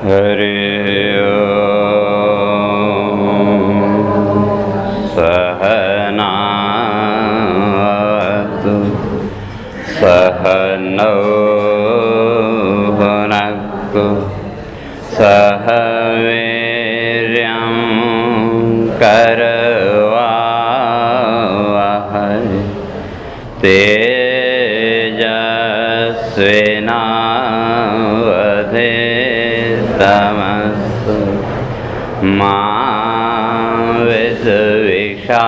हरि ओम। सहनावतु सहनौ भुनक्तु सह वीर्यं करवावहै तेजस्विनावधीतमस्तु मा विद्विषावहै।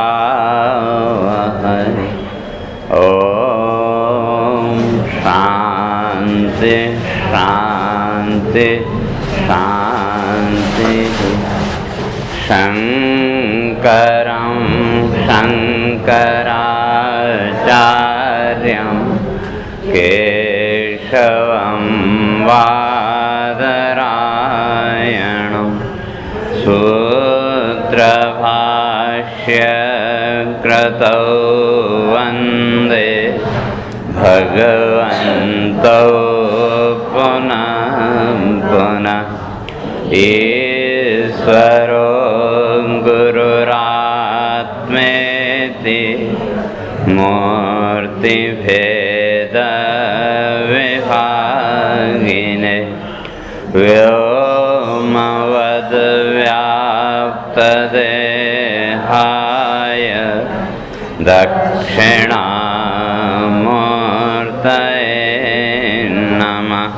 ओम शांति शांति शांति। शंकरं शंकराचार्यं केशवं बादरायणं सूत्रभाष्यकृतौ वन्दे भगवन्तौ पुनः पुनः। ईश्वरो गुरुरात्मेति मूर्तिभेदविभागिने व्योमवद्व्याप्तदेहाय दक्षिणामूर्तये नमः।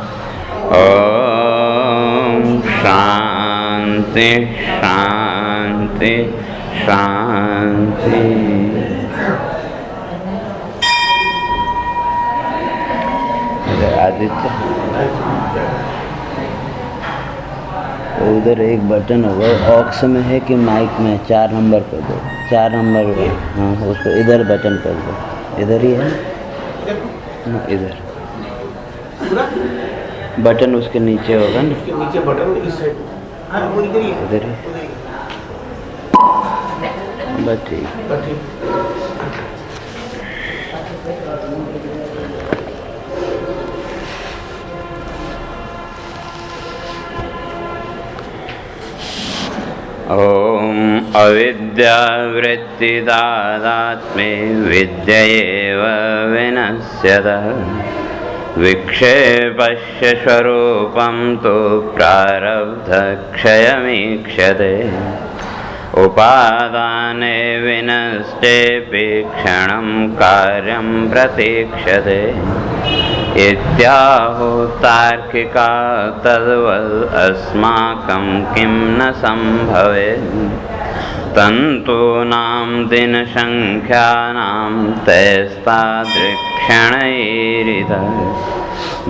ओम शांति शांति शांति। आदित्य उधर एक बटन होगा ऑक्स में है कि माइक में 4 नंबर कर दो। 4 नंबर हाँ उसको इधर बटन कर दो। इधर ही है ना इधर बटन उसके नीचे होगा ना। उसके नीचे बटन इस साइड इधर ही बस ठीक। ओम अविद्यावृत्तिदादात्मे विद्यैव विनश्यतः विक्षेपस्य स्वरूपं तु प्रारब्धक्षयमीक्षते उपादाने विनष्टेऽपि क्षणं कार्यं प्रतीक्षते इत्याहुः तार्किका तद्वद् अस्माकं किं न सम्भवेत् तन्तूनां दिनसंख्यानां तैस्तादृक्षणैरितः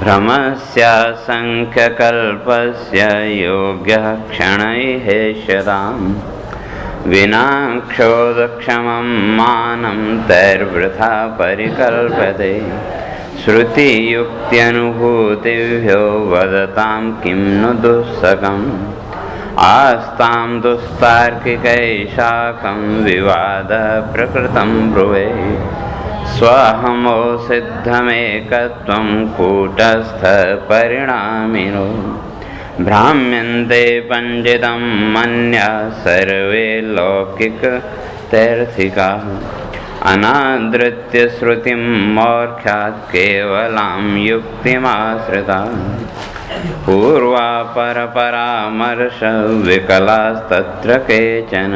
भ्रमस्यासंख्यकल्पस्य योग्यः क्षणैः शताम् विना क्षोदक्षमं मानं तैर्वृथा परिकल्प्यते श्रुतियुक्त्यनुभूतिभ्यो वदतां किं नु दुःसकम् आस्तां दुस्तार्किकैशाकं विवादः प्रकृतं ब्रुवे स्वहमो सिद्धमेकत्वं कूटस्थपरिणामिनो भ्राम्यन्ते पण्डितं मन्या सर्वे लौकिकतैर्थिकाः अनादृत्य श्रुतिं मौर्ख्यात् केवलां युक्तिमाश्रिताः पूर्वापरपरामर्शविकलास्तत्र केचन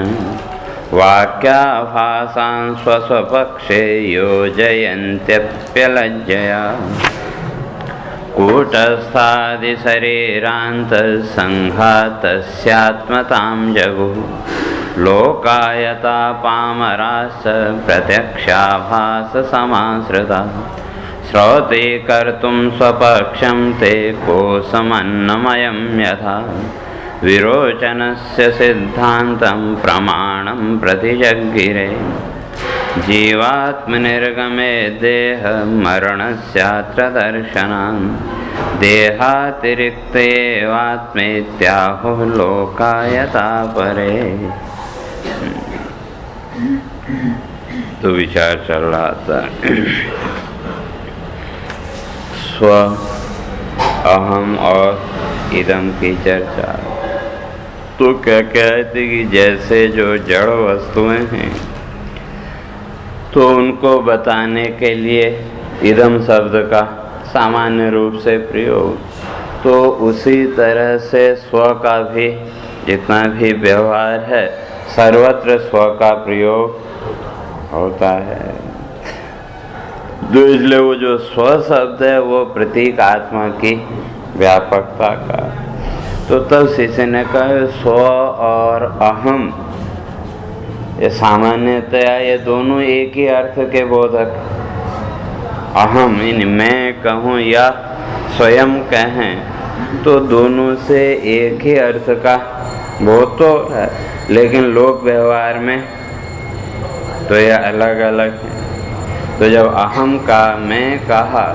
वाक्याभासान् स्वस्वपक्षे योजयन्त्यप्यलज्जया कूटस्थादिशरीरान्तसङ्घातस्यात्मतां जगुः लोकायता पामराश्च प्रत्यक्षाभाससमाश्रिताः श्रौते कर्तुं स्वपक्षं ते कोशमन्नमयं यथा विरोचनस्य सिद्धान्तं प्रमाणं प्रतिजज्ञिरे जीवात्मनिर्गमे देहमरणस्यात्र दर्शनान् देहातिरिक्तेवात्मेत्याहुः लोकायता परे। तो विचार चल रहा था स्व, अहम और इदम की चर्चा। तो क्या कहते कि जैसे जो जड़ वस्तुएं हैं तो उनको बताने के लिए इदम शब्द का सामान्य रूप से प्रयोग, तो उसी तरह से स्व का भी जितना भी व्यवहार है सर्वत्र स्व का प्रयोग होता है। तो इसलिए वो जो स्व शब्द है वो प्रतीक आत्मा की व्यापकता का। तो तब शिष्य ने कहा स्व और अहम ये सामान्यतया ये दोनों एक ही अर्थ के बोधक। अहम इन मैं कहूँ या स्वयं कहें तो दोनों से एक ही अर्थ का बोध तो है, लेकिन लोक व्यवहार में तो ये अलग अलग है। तो जब अहम का मैं कहा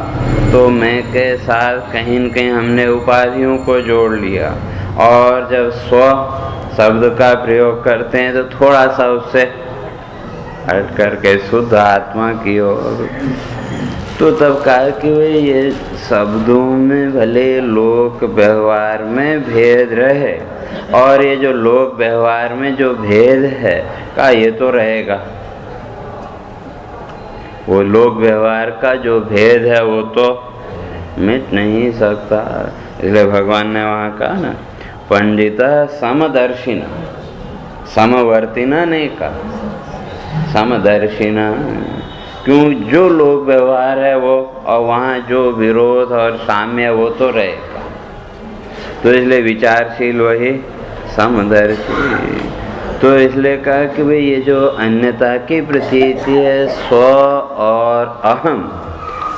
तो मैं के साथ कहीं न कहीं हमने उपाधियों को जोड़ लिया, और जब स्व शब्द का प्रयोग करते हैं तो थोड़ा सा उससे हट करके शुद्ध आत्मा की ओर। तो तब कहा कि भाई ये शब्दों में भले लोक व्यवहार में भेद रहे, और ये जो लोक व्यवहार में जो भेद है का ये तो रहेगा, वो लोक व्यवहार का जो भेद है वो तो मिट नहीं सकता। इसलिए भगवान ने वहाँ कहा ना, पंडिता समदर्शिना, समवर्तिना नहीं कहा, समदर्शिना। क्यों, जो लोक व्यवहार है वो, और वहाँ जो विरोध और साम्य वो तो रहेगा। तो इसलिए विचारशील वही समदर्शी। तो इसलिए कहा कि भाई ये जो अन्यता की प्रतीति है स्व और अहम,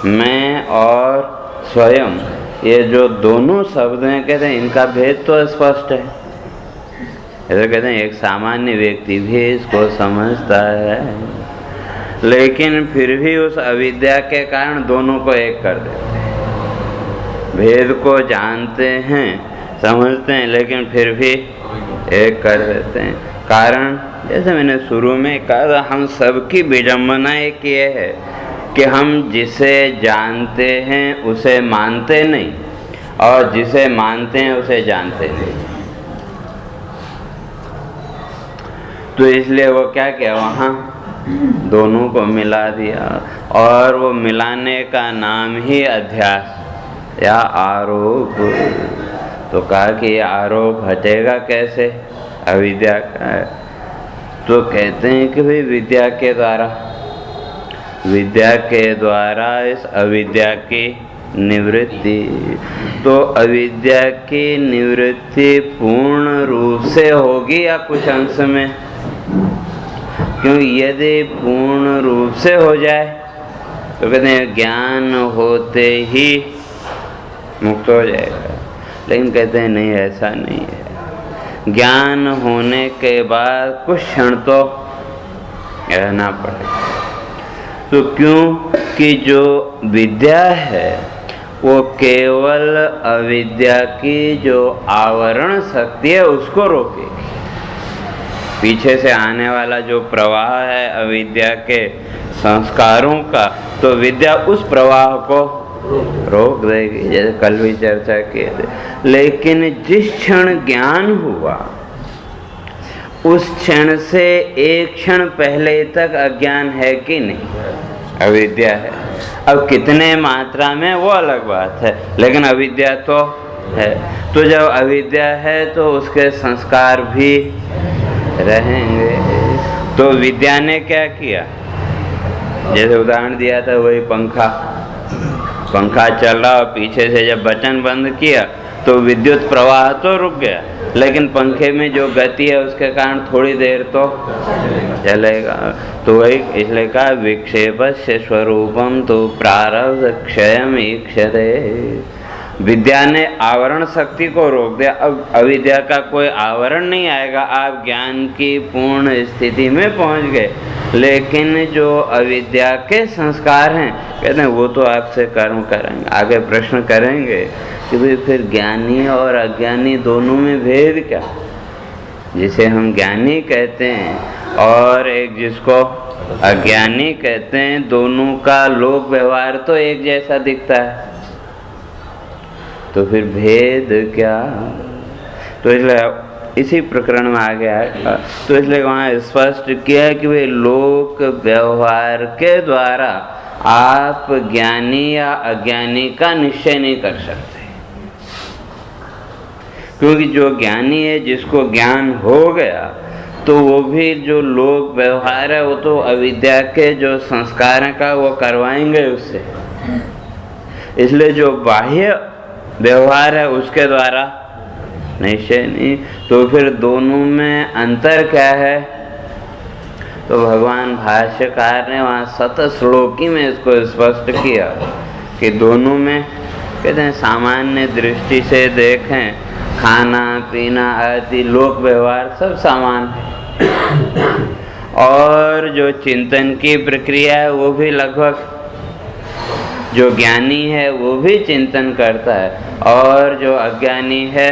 मैं और स्वयं, ये जो दोनों शब्द हैं कहते हैं इनका भेद तो स्पष्ट है। ऐसा कहते हैं एक सामान्य व्यक्ति भी इसको समझता है, लेकिन फिर भी उस अविद्या के कारण दोनों को एक कर देते हैं। भेद को जानते हैं, समझते हैं, लेकिन फिर भी एक कर देते हैं। कारण जैसे मैंने शुरू में कहा, हम सबकी विडंबना एक ये है कि हम जिसे जानते हैं उसे मानते नहीं, और जिसे मानते हैं उसे जानते नहीं। तो इसलिए वो क्या किया, वहाँ दोनों को मिला दिया, और वो मिलाने का नाम ही अध्यास या आरोप। तो कहा कि आरोप हटेगा कैसे, अविद्या का है। तो कहते हैं कि भाई विद्या के द्वारा, विद्या के द्वारा इस अविद्या की निवृत्ति। तो अविद्या की निवृत्ति पूर्ण रूप से होगी या कुछ अंश में? क्योंकि यदि पूर्ण रूप से हो जाए तो कहते हैं ज्ञान होते ही मुक्त हो जाएगा, लेकिन कहते हैं नहीं, ऐसा नहीं है। ज्ञान होने के बाद कुछ क्षण तो रहना पड़ेगा। तो क्यों कि जो विद्या है वो केवल अविद्या की जो आवरण शक्ति है उसको रोकेगी। पीछे से आने वाला जो प्रवाह है अविद्या के संस्कारों का, तो विद्या उस प्रवाह को रोक देगी, जैसे कल भी चर्चा किए थे। लेकिन जिस क्षण ज्ञान हुआ उस क्षण से एक क्षण पहले तक अज्ञान है कि नहीं, अविद्या है। अब कितने मात्रा में वो अलग बात है, लेकिन अविद्या तो है। तो जब अविद्या है तो उसके संस्कार भी रहेंगे। तो विद्या ने क्या किया, जैसे उदाहरण दिया था वही पंखा चल रहा और पीछे से जब बटन बंद किया तो विद्युत प्रवाह तो रुक गया, लेकिन पंखे में जो गति है उसके कारण थोड़ी देर तो चलेगा। तो वही इसलिए कहा विक्षेपस्य स्वरूपम तो प्रारब्ध क्षयम ईक्षते। विद्या ने आवरण शक्ति को रोक दिया। अब अविद्या का कोई आवरण नहीं आएगा, आप ज्ञान की पूर्ण स्थिति में पहुंच गए। लेकिन जो अविद्या के संस्कार हैं कहते हैं वो तो आपसे कर्म करेंगे। आगे प्रश्न करेंगे कि भाई फिर ज्ञानी और अज्ञानी दोनों में भेद क्या, जिसे हम ज्ञानी कहते हैं और एक जिसको अज्ञानी कहते हैं, दोनों का लोक व्यवहार तो एक जैसा दिखता है। तो फिर भेद क्या? तो इसलिए इसी प्रकरण में आ गया है। तो इसलिए वहाँ स्पष्ट किया है कि वे लोक व्यवहार के द्वारा आप ज्ञानी या अज्ञानी का निश्चय नहीं कर सकते, क्योंकि जो ज्ञानी है, जिसको ज्ञान हो गया, तो वो भी जो लोक व्यवहार है वो तो अविद्या के जो संस्कार हैं का वो करवाएंगे उससे। इसलिए जो बाह्य व्यवहार है उसके द्वारा निश्चय नहीं। तो फिर दोनों में अंतर क्या है? तो भगवान भाष्यकार ने वहाँ 7 श्लोकी में इसको स्पष्ट किया कि दोनों में, कहते हैं सामान्य दृष्टि से देखें, खाना पीना आदि लोक व्यवहार सब समान है, और जो चिंतन की प्रक्रिया है वो भी लगभग, जो ज्ञानी है वो भी चिंतन करता है और जो अज्ञानी है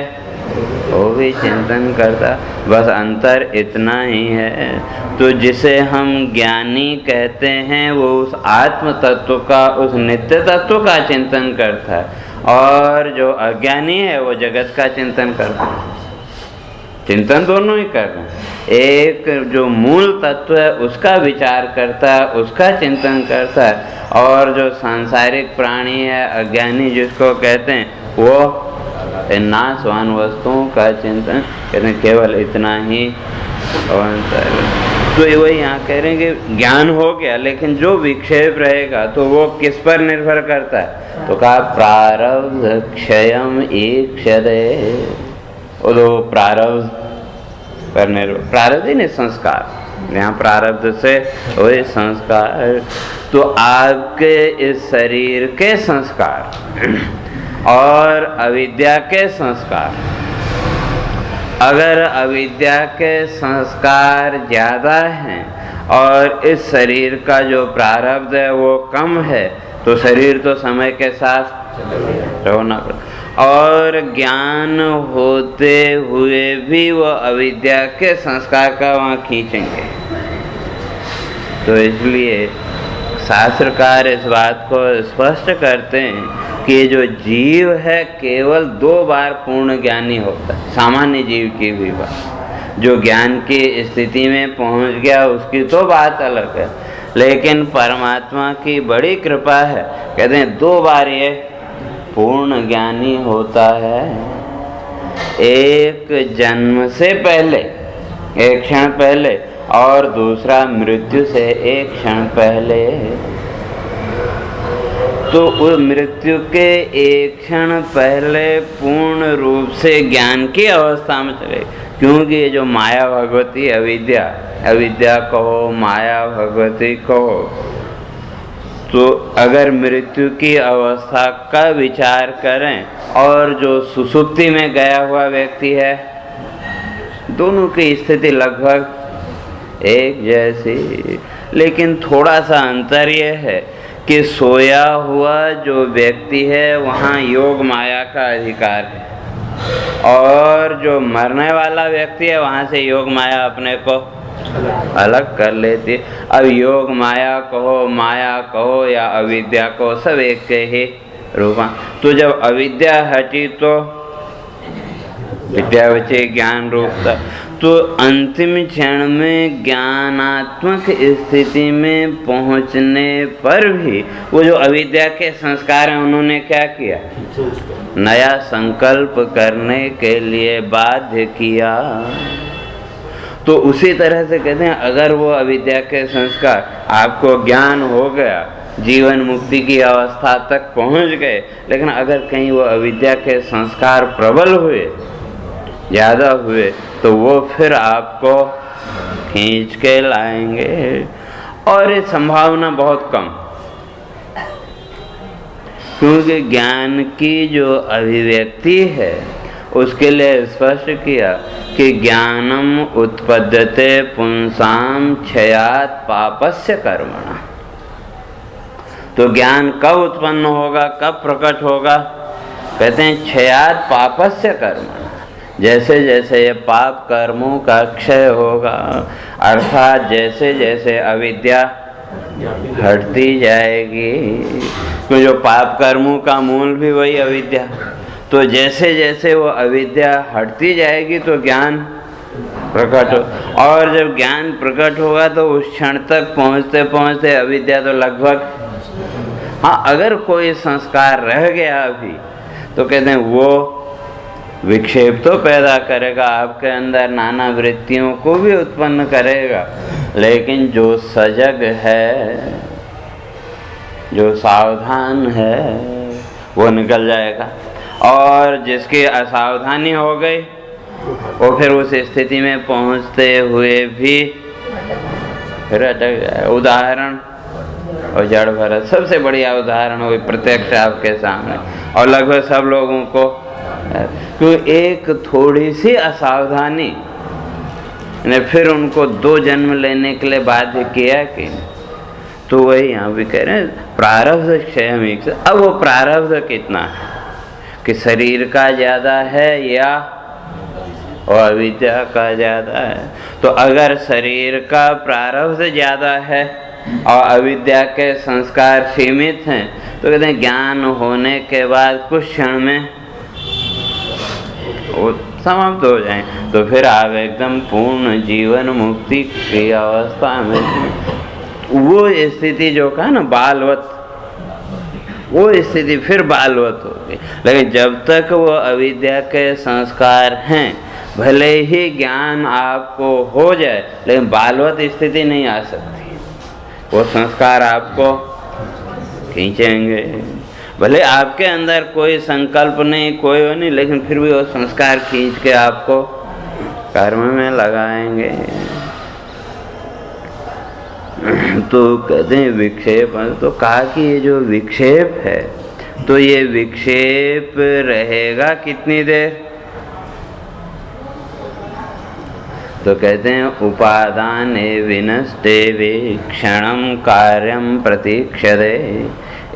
वो भी चिंतन करता है, बस अंतर इतना ही है। तो जिसे हम ज्ञानी कहते हैं वो उस आत्म तत्व का, उस नित्य तत्व का चिंतन करता है, और जो अज्ञानी है वो जगत का चिंतन करता है। चिंतन दोनों ही कर रहे हैं, एक जो मूल तत्व है उसका विचार करता है, उसका चिंतन करता है, और जो सांसारिक प्राणी है अज्ञानी जिसको कहते हैं वो नाशवान वस्तुओं का चिंतन कहते हैं। केवल इतना ही अंतर। तो वही यहाँ कह रहे हैं कि ज्ञान हो गया, लेकिन जो विक्षेप रहेगा तो वो किस पर निर्भर करता है? तो कहा प्रारब्ध क्षयम ईक्षते, वो तो प्रारब्ध पर निर्भर, प्रारब्ध ही नहीं संस्कार, यहाँ प्रारब्ध से वही संस्कार। तो आपके इस शरीर के संस्कार और अविद्या के संस्कार, अगर अविद्या के संस्कार ज़्यादा हैं और इस शरीर का जो प्रारब्ध है वो कम है, तो शरीर तो समय के साथ रहना पड़ता, और ज्ञान होते हुए भी वो अविद्या के संस्कार का वहाँ खींचेंगे। तो इसलिए शास्त्रकार इस बात को स्पष्ट करते हैं कि जो जीव है केवल 2 बार पूर्ण ज्ञानी होता है, सामान्य जीव की भी बात। जो ज्ञान की स्थिति में पहुंच गया उसकी तो बात अलग है, लेकिन परमात्मा की बड़ी कृपा है, कहते हैं 2 बार ये पूर्ण ज्ञानी होता है। एक जन्म से पहले, एक क्षण पहले, और दूसरा मृत्यु से एक क्षण पहले। तो उस मृत्यु के एक क्षण पहले पूर्ण रूप से ज्ञान की अवस्था में चले, क्योंकि ये जो माया भगवती अविद्या, अविद्या कहो माया भगवती कहो, तो अगर मृत्यु की अवस्था का विचार करें और जो सुसुप्ति में गया हुआ व्यक्ति है, दोनों की स्थिति लगभग एक जैसी, लेकिन थोड़ा सा अंतर यह है कि सोया हुआ जो व्यक्ति है वहाँ योग माया का अधिकार है, और जो मरने वाला व्यक्ति है वहाँ से योग माया अपने को अलग कर लेती है। अब योग माया कहो या अविद्या को, सब एक के ही रूप। तो जब अविद्या हटी तो विद्या बचे, ज्ञान रूप था। तो अंतिम क्षण में ज्ञानात्मक स्थिति में पहुंचने पर भी वो जो अविद्या के संस्कार हैं उन्होंने क्या किया? नया संकल्प करने के लिए बाध्य किया। तो उसी तरह से कहते हैं, अगर वो अविद्या के संस्कार, आपको ज्ञान हो गया, जीवन मुक्ति की अवस्था तक पहुंच गए, लेकिन अगर कहीं वो अविद्या के संस्कार प्रबल हुए, ज़्यादा हुए, तो वो फिर आपको खींच के लाएंगे, और ये संभावना बहुत कम, क्योंकि ज्ञान की जो अभिव्यक्ति है उसके लिए स्पष्ट किया कि ज्ञानम उत्पद्यते पुंसाम क्षयात् पापस्य कर्मणा। तो ज्ञान कब उत्पन्न होगा, कब प्रकट होगा? कहते हैं क्षयात् पापस्य कर्मणा। जैसे जैसे ये पाप कर्मों का क्षय होगा, अर्थात जैसे जैसे अविद्या हटती जाएगी, तो जो पाप कर्मों का मूल भी वही अविद्या, तो जैसे जैसे वो अविद्या हटती जाएगी तो ज्ञान प्रकट हो, और जब ज्ञान प्रकट होगा तो उस क्षण तक पहुँचते पहुँचते अविद्या तो लगभग, हाँ अगर कोई संस्कार रह गया अभी तो कहते हैं वो विक्षेप तो पैदा करेगा आपके अंदर, नाना वृत्तियों को भी उत्पन्न करेगा, लेकिन जो सजग है, जो सावधान है, वो निकल जाएगा। और जिसकी असावधानी हो गई वो फिर उस स्थिति में पहुंचते हुए भी फिर अटक जाए। उदाहरण और जड़ भरत सबसे बढ़िया उदाहरण हो, प्रत्यक्ष आपके सामने, और लगभग सब लोगों को, क्यों एक थोड़ी सी असावधानी ने फिर उनको 2 जन्म लेने के लिए बाध्य किया कि, तो वही यहाँ भी कह रहे हैं प्रारब्ध क्षय। अब वो प्रारब्ध कितना है कि शरीर का ज्यादा है या और अविद्या का ज्यादा है? तो अगर शरीर का प्रारब्ध ज्यादा है और अविद्या के संस्कार सीमित हैं तो कहते हैं ज्ञान होने के बाद कुछ क्षण में वो समाप्त हो जाए, तो फिर आप एकदम पूर्ण जीवन मुक्ति की अवस्था में, वो स्थिति जो कहा ना बालवत, वो स्थिति फिर बालवत होगी। लेकिन जब तक वो अविद्या के संस्कार हैं, भले ही ज्ञान आपको हो जाए लेकिन बालवत स्थिति नहीं आ सकती, वो संस्कार आपको खींचेंगे। भले आपके अंदर कोई संकल्प नहीं, कोई वो नहीं, लेकिन फिर भी वो संस्कार खींच के आपको कर्म में लगाएंगे। तो कहते हैं विक्षेप, तो कहा कि ये जो विक्षेप है तो ये विक्षेप रहेगा कितनी देर? तो कहते हैं उपादाने विनष्टे वीक्षणं कार्यं प्रतीक्षते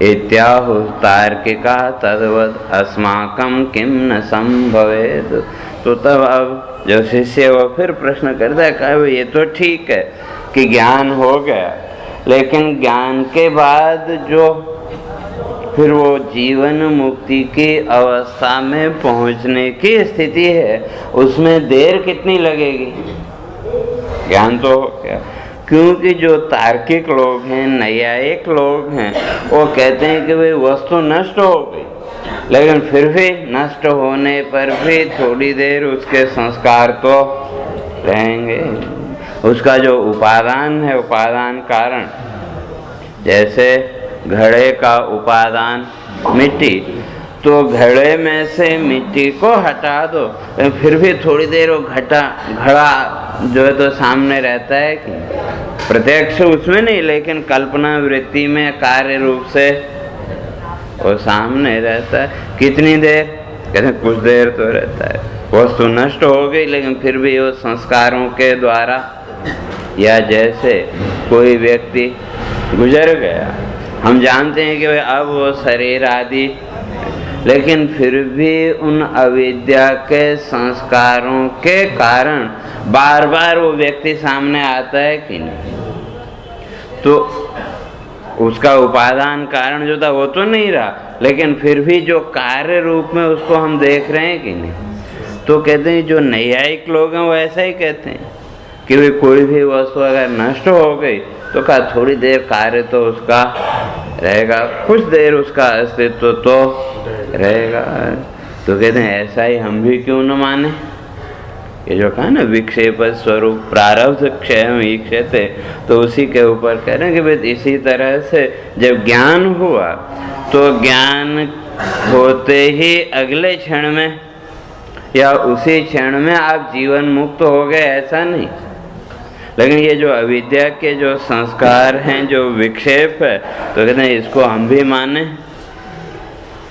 इत्याहु तार्किका तद्वद अस्माकं किं न संभवेत। तो तब अब जो शिष्य वो फिर प्रश्न करता है, कहा ये तो ठीक है कि ज्ञान हो गया, लेकिन ज्ञान के बाद जो फिर वो जीवन मुक्ति की अवस्था में पहुंचने की स्थिति है उसमें देर कितनी लगेगी? ज्ञान तो हो गया, क्योंकि जो तार्किक लोग हैं, नैयायिक लोग हैं, वो कहते हैं कि भाई वस्तु नष्ट हो गई, लेकिन फिर भी नष्ट होने पर भी थोड़ी देर उसके संस्कार तो रहेंगे। उसका जो उपादान है, उपादान कारण, जैसे घड़े का उपादान मिट्टी, तो घड़े में से मिट्टी को हटा दो, फिर भी थोड़ी देर वो घड़ा जो है तो सामने रहता है कि प्रत्यक्ष उसमें नहीं, लेकिन कल्पना वृत्ति में कार्य रूप से वो सामने रहता है। कितनी देर? कहते हैं कुछ देर तो रहता है। वस्तु नष्ट हो गई लेकिन फिर भी वो संस्कारों के द्वारा, या जैसे कोई व्यक्ति गुजर गया, हम जानते हैं कि अब वो शरीर आदि, लेकिन फिर भी उन अविद्या के संस्कारों के कारण बार बार वो व्यक्ति सामने आता है कि नहीं? तो उसका उपादान कारण जो था वो तो नहीं रहा, लेकिन फिर भी जो कार्य रूप में उसको हम देख रहे हैं कि नहीं? तो कहते हैं जो नैयायिक लोग हैं वो ऐसा ही कहते हैं कि भाई कोई भी वस्तु अगर नष्ट हो गई तो कहा थोड़ी देर कार्य तो उसका रहेगा, कुछ देर उसका अस्तित्व तो रहेगा। तो कहते हैं ऐसा ही हम भी क्यों न माने? ये जो कहा ना विक्षेप स्वरूप प्रारब्ध क्षय ईक्षते, तो उसी के ऊपर कह रहे हैं कि भाई इसी तरह से जब ज्ञान हुआ तो ज्ञान होते ही अगले क्षण में या उसी क्षण में आप जीवन मुक्त हो गए, ऐसा नहीं। लेकिन ये जो अविद्या के जो संस्कार हैं, जो विक्षेप है, तो कहते हैं इसको हम भी माने,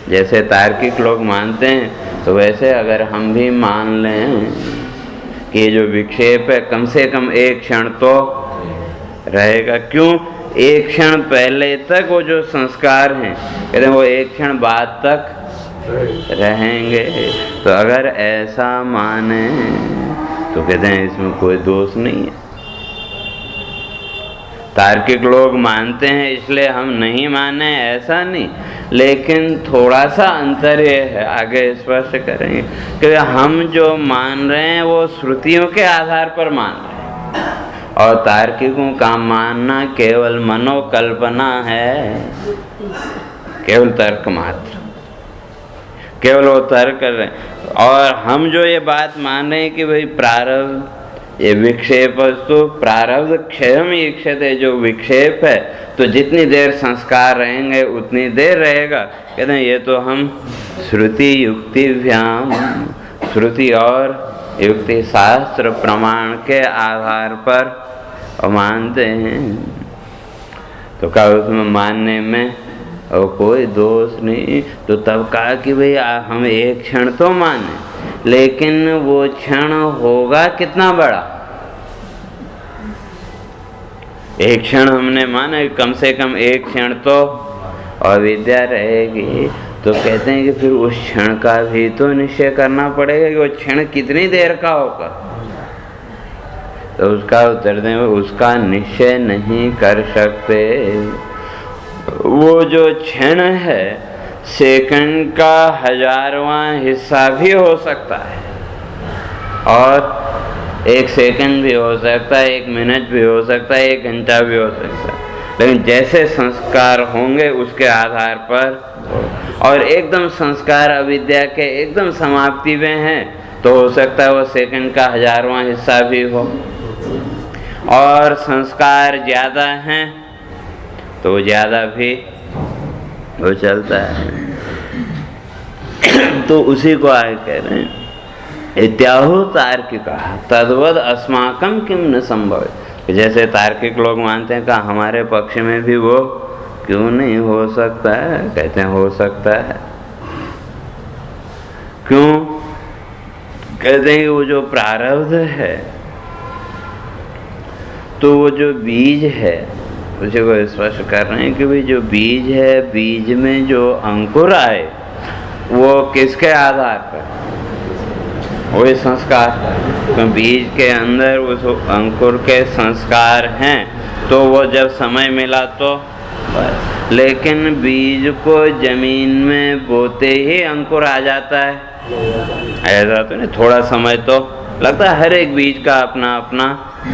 जैसे तार्किक लोग मानते हैं तो वैसे अगर हम भी मान लें कि ये जो विक्षेप है कम से कम एक क्षण तो रहेगा। क्यों? एक क्षण पहले तक वो जो संस्कार हैं कहते हैं वो एक क्षण बाद तक रहेंगे। तो अगर ऐसा माने तो कहते हैं इसमें कोई दोष नहीं है। तार्किक लोग मानते हैं इसलिए हम नहीं माने, ऐसा नहीं, लेकिन थोड़ा सा अंतर ये है, आगे स्पष्ट करेंगे, कि हम जो मान रहे हैं वो श्रुतियों के आधार पर मान रहे हैं, और तार्किकों का मानना केवल मनोकल्पना है, केवल तर्क मात्र, केवल वो तर्क कर रहे हैं। और हम जो ये बात मान रहे हैं कि भाई प्रारब्ध, ये विक्षेप वस्तु प्रारब्ध क्षयम ईक्षते, जो विक्षेप है तो जितनी देर संस्कार रहेंगे उतनी देर रहेगा। कहते हैं ये तो हम श्रुति युक्तिभ्याम, श्रुति और युक्ति शास्त्र प्रमाण के आधार पर मानते हैं। तो क्या उसमें मानने में और कोई दोष नहीं। तो तब कहा कि भाई हम एक क्षण तो माने, लेकिन वो क्षण होगा कितना बड़ा। एक क्षण हमने माना, कम से कम एक क्षण तो अविद्या रहेगी। तो कहते हैं कि फिर उस क्षण का भी तो निश्चय करना पड़ेगा कि वो क्षण कितनी देर का होगा। तो उसका उत्तर दें, उसका निश्चय नहीं कर सकते। वो जो क्षण है सेकंड का 1000वां हिस्सा भी हो सकता है, और 1 सेकंड भी हो सकता है, 1 मिनट भी हो सकता है, 1 घंटा भी हो सकता है। लेकिन जैसे संस्कार होंगे उसके आधार पर, और एकदम संस्कार अविद्या के एकदम समाप्ति में हैं तो हो सकता है वो सेकंड का 1000वां हिस्सा भी हो, और संस्कार ज़्यादा हैं तो ज़्यादा भी वो चलता है। तो उसी को आगे कह रहे हैं, इत्याहु तार्किका तद्वद अस्माकं किम न संभव। जैसे तार्किक लोग मानते हैं कि हमारे पक्ष में भी वो क्यों नहीं हो सकता है। कहते हैं हो सकता है। क्यों? कहते हैं कि वो जो प्रारब्ध है, तो वो जो बीज है उसे वो स्पष्ट कर रहे हैं कि भाई जो बीज है, बीज में जो अंकुर आए वो किसके आधार पर? वही संस्कार। तो बीज के अंदर उस अंकुर के संस्कार हैं, तो वो जब समय मिला तो, लेकिन बीज को जमीन में बोते ही अंकुर आ जाता है, ऐसा तो नहीं। थोड़ा समय तो लगता है, हर एक बीज का अपना अपना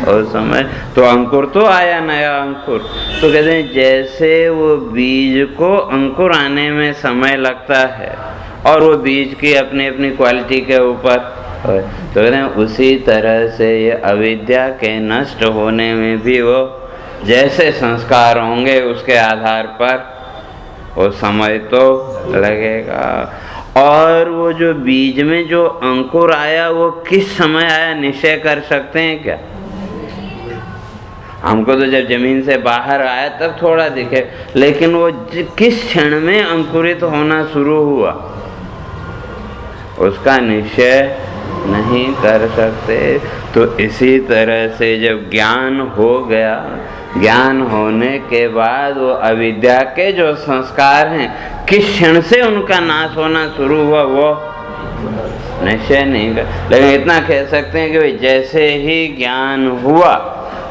और समय। तो अंकुर तो आया, नया अंकुर। तो कहते हैं जैसे वो बीज को अंकुर आने में समय लगता है, और वो बीज की अपनी अपनी क्वालिटी के ऊपर, तो कहते हैं उसी तरह से ये अविद्या के नष्ट होने में भी वो जैसे संस्कार होंगे उसके आधार पर वो समय तो लगेगा। और वो जो बीज में जो अंकुर आया वो किस समय आया निश्चय कर सकते हैं क्या? हमको तो जब जमीन से बाहर आया तब थोड़ा दिखे, लेकिन वो किस क्षण में अंकुरित होना शुरू हुआ उसका निश्चय नहीं कर सकते। तो इसी तरह से जब ज्ञान हो गया, ज्ञान होने के बाद वो अविद्या के जो संस्कार हैं किस क्षण से उनका नाश होना शुरू हुआ वो निश्चय नहीं कर। लेकिन इतना कह सकते हैं कि भाई जैसे ही ज्ञान हुआ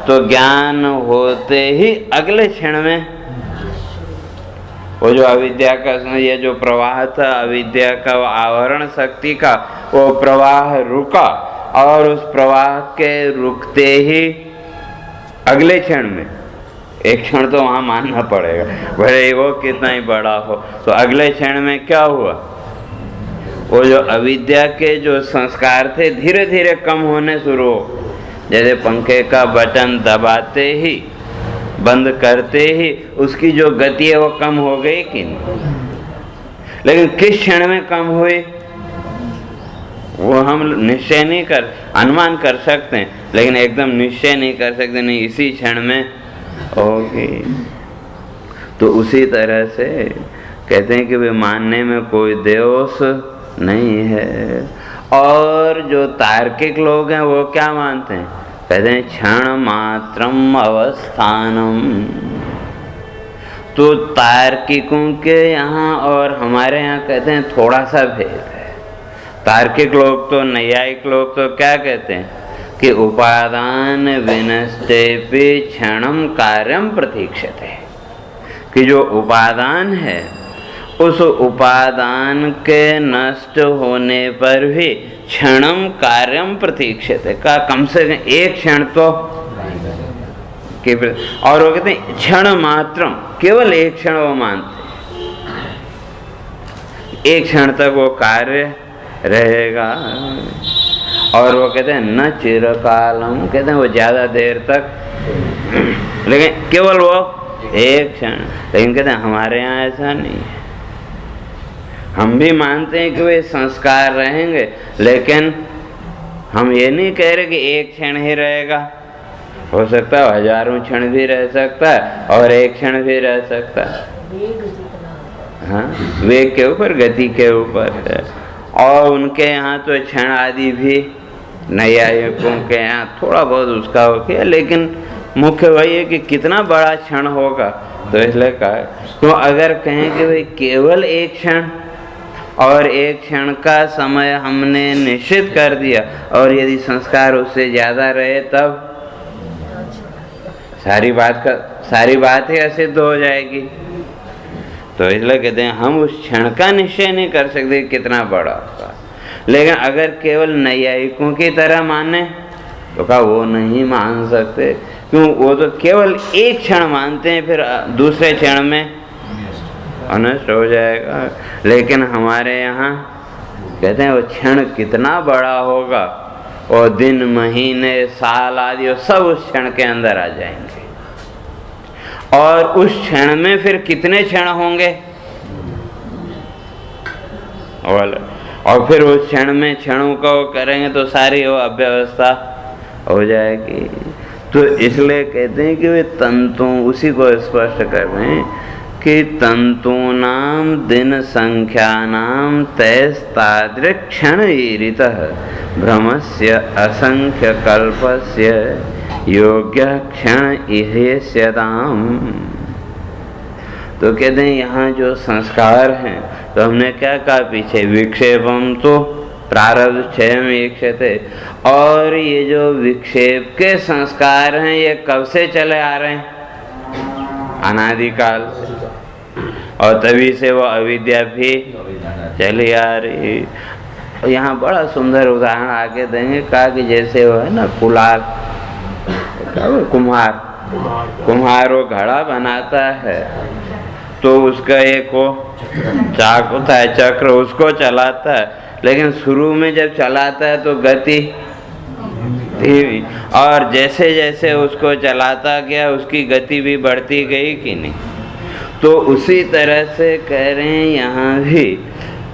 तो ज्ञान होते ही अगले क्षण में वो जो अविद्या का, ये जो प्रवाह था अविद्या का, वो आवरण शक्ति का, वो प्रवाह रुका, और उस प्रवाह के रुकते ही अगले क्षण में, एक क्षण तो वहाँ मानना पड़ेगा भले वो कितना ही बड़ा हो, तो अगले क्षण में क्या हुआ? वो जो अविद्या के जो संस्कार थे धीरे धीरे कम होने शुरू हो। जैसे पंखे का बटन दबाते ही, बंद करते ही उसकी जो गति है वो कम हो गई कि नहीं? लेकिन किस क्षण में कम हुई वो हम निश्चय नहीं कर, अनुमान कर सकते हैं, लेकिन एकदम निश्चय नहीं कर सकते, नहीं इसी क्षण में होगी। तो उसी तरह से कहते हैं कि वे मानने में कोई दोष नहीं है। और जो तार्किक लोग हैं वो क्या मानते हैं? कहते हैं क्षण मात्रम अवस्थानम। तो तार्किकों के यहाँ और हमारे यहाँ कहते हैं थोड़ा सा भेद है। तार्किक लोग तो, नैयायिक लोग तो क्या कहते हैं कि उपादान विनष्टेपि क्षणम कार्यम प्रतीक्षते, कि जो उपादान है उस उपादान के नष्ट होने पर भी क्षणम कार्यम प्रतीक्षते का कम से कम एक क्षण तो केवल, और वो कहते हैं क्षण मात्रम, केवल एक क्षण वो मानते, एक क्षण तक वो कार्य रहेगा। और वो कहते हैं न चिरकालम, कहते हैं वो ज्यादा देर तक, लेकिन केवल वो एक क्षण। लेकिन कहते हैं हमारे यहाँ ऐसा नहीं है, हम भी मानते हैं कि वे संस्कार रहेंगे, लेकिन हम ये नहीं कह रहे कि एक क्षण ही रहेगा, हो सकता है हजारों क्षण भी रह सकता है और एक क्षण भी रह सकता है। हाँ, वेग के ऊपर, गति के ऊपर है। और उनके यहाँ तो क्षण आदि भी नैयायिकों के यहाँ थोड़ा बहुत उसका हो गया, लेकिन मुख्य वही है कि कितना बड़ा क्षण होगा। तो इसलिए कहा, तो अगर कहें कि भाई केवल एक क्षण और एक क्षण का समय हमने निश्चित कर दिया, और यदि संस्कार उससे ज्यादा रहे तब सारी बात ही असिद्ध हो जाएगी। तो इसलिए कहते हैं हम उस क्षण का निश्चय नहीं कर सकते कितना बड़ा होगा। लेकिन अगर केवल नैयायिकों की तरह माने तो कहा वो नहीं मान सकते, क्यों? वो तो केवल एक क्षण मानते हैं, फिर दूसरे क्षण में अनष्ट हो जाएगा। लेकिन हमारे यहाँ कहते हैं वो क्षण कितना बड़ा होगा, और दिन, महीने, साल आदि और सब उस क्षण के अंदर आ जाएंगे। और उस क्षण में फिर कितने क्षण होंगे, और फिर उस क्षण में क्षणों का वो करेंगे तो सारी वो अव्यवस्था हो जाएगी। तो इसलिए कहते हैं कि वे तंतुओं, उसी को स्पष्ट कर रहे हैं कि तंतूनाम दिन संख्यानाम तैस्तादृक् क्षण ईरितः भ्रमस्य असंख्य कल्पस्य योग्य क्षण इहेस्यताम। तो कहते हैं यहाँ जो संस्कार हैं, तो हमने क्या कहा पीछे, विक्षेपम तो प्रारब्ध क्षयम ईक्षते, और ये जो विक्षेप के संस्कार हैं ये कब से चले आ रहे हैं, अनादिकाल, और तभी से वो अविद्या भी चली आ रही। यहाँ बड़ा सुंदर उदाहरण आगे देंगे, कहा कि जैसे वो है ना कुलाल, कुम्हार वो घड़ा बनाता है, तो उसका एक वो चाक होता है, चक्र, उसको चलाता है, लेकिन शुरू में जब चलाता है तो गति धीमी, और जैसे जैसे उसको चलाता गया उसकी गति भी बढ़ती गई कि नहीं। तो उसी तरह से कह रहे हैं यहाँ भी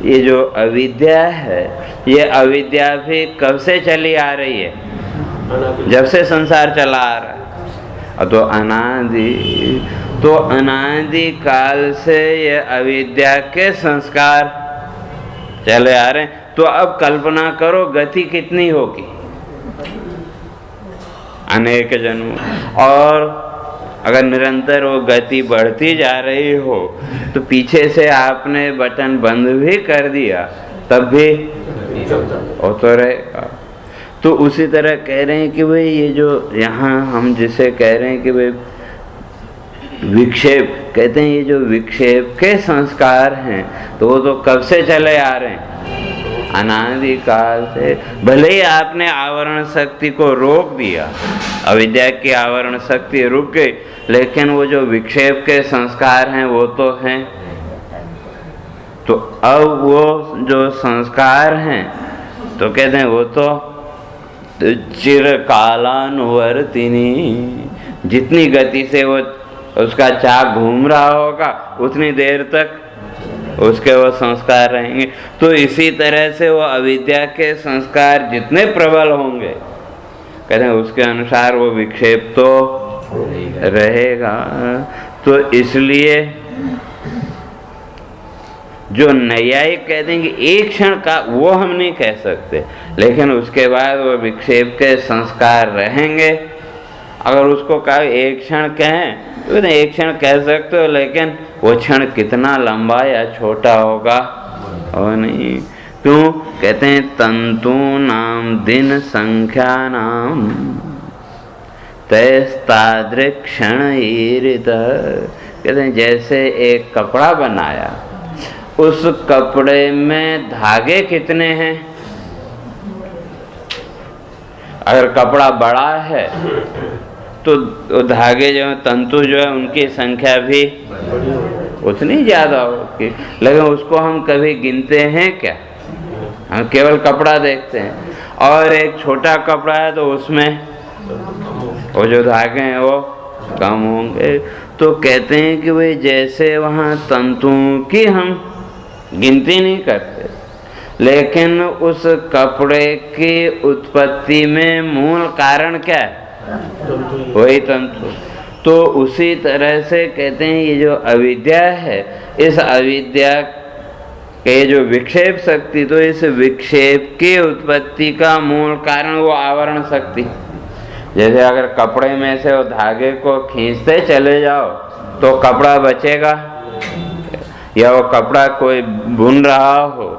ये जो अविद्या है, ये अविद्या भी कब से चली आ रही है, जब से संसार चला आ रहा है। तो अनादि काल से ये अविद्या के संस्कार चले आ रहे हैं। तो अब कल्पना करो गति कितनी होगी, अनेक जन्म, और अगर निरंतर वो गति बढ़ती जा रही हो तो पीछे से आपने बटन बंद भी कर दिया तब भी वो तो रहेगा। तो उसी तरह कह रहे हैं कि भाई ये जो यहाँ हम जिसे कह रहे हैं कि भाई विक्षेप, कहते हैं ये जो विक्षेप के संस्कार हैं तो वो तो कब से चले आ रहे हैं, अनादि काल से। भले ही आपने आवरण शक्ति को रोक दिया, अविद्या की आवरण शक्ति रुक गई, लेकिन वो जो विक्षेप के संस्कार हैं वो तो हैं। तो अब वो जो संस्कार हैं तो कहते हैं वो तो चिरकालानुवर्तिनी, जितनी गति से वो उसका चाक घूम रहा होगा उतनी देर तक उसके वो संस्कार रहेंगे। तो इसी तरह से वो अविद्या के संस्कार जितने प्रबल होंगे, कहते हैं उसके अनुसार वो विक्षेप तो रहेगा। तो इसलिए जो नैयायिक कहते हैं कि एक क्षण का, वो हम नहीं कह सकते, लेकिन उसके बाद वो विक्षेप के संस्कार रहेंगे। अगर उसको कहा एक क्षण कहें तो एक क्षण कह सकते हो, लेकिन वो क्षण कितना लंबा या छोटा होगा और नहीं। क्यों? कहते हैं तंतु नाम दिन संख्या नाम तैस्तादृक् क्षण ईरित। कहते हैं जैसे एक कपड़ा बनाया उस कपड़े में धागे कितने हैं? अगर कपड़ा बड़ा है तो धागे जो है, तंतु जो है, उनकी संख्या भी उतनी ज़्यादा होगी, लेकिन उसको हम कभी गिनते हैं क्या? हम केवल कपड़ा देखते हैं। और एक छोटा कपड़ा है तो उसमें वो जो धागे हैं वो कम होंगे। तो कहते हैं कि भाई जैसे वहाँ तंतुओं की हम गिनती नहीं करते, लेकिन उस कपड़े की उत्पत्ति में मूल कारण क्या है? वही तंतु। तो उसी तरह से कहते हैं ये जो अविद्या है, इस अविद्या के जो विक्षेप शक्ति, तो इस विक्षेप की उत्पत्ति का मूल कारण वो आवरण शक्ति। जैसे अगर कपड़े में से वो धागे को खींचते चले जाओ तो कपड़ा बचेगा, या वो कपड़ा कोई बुन रहा हो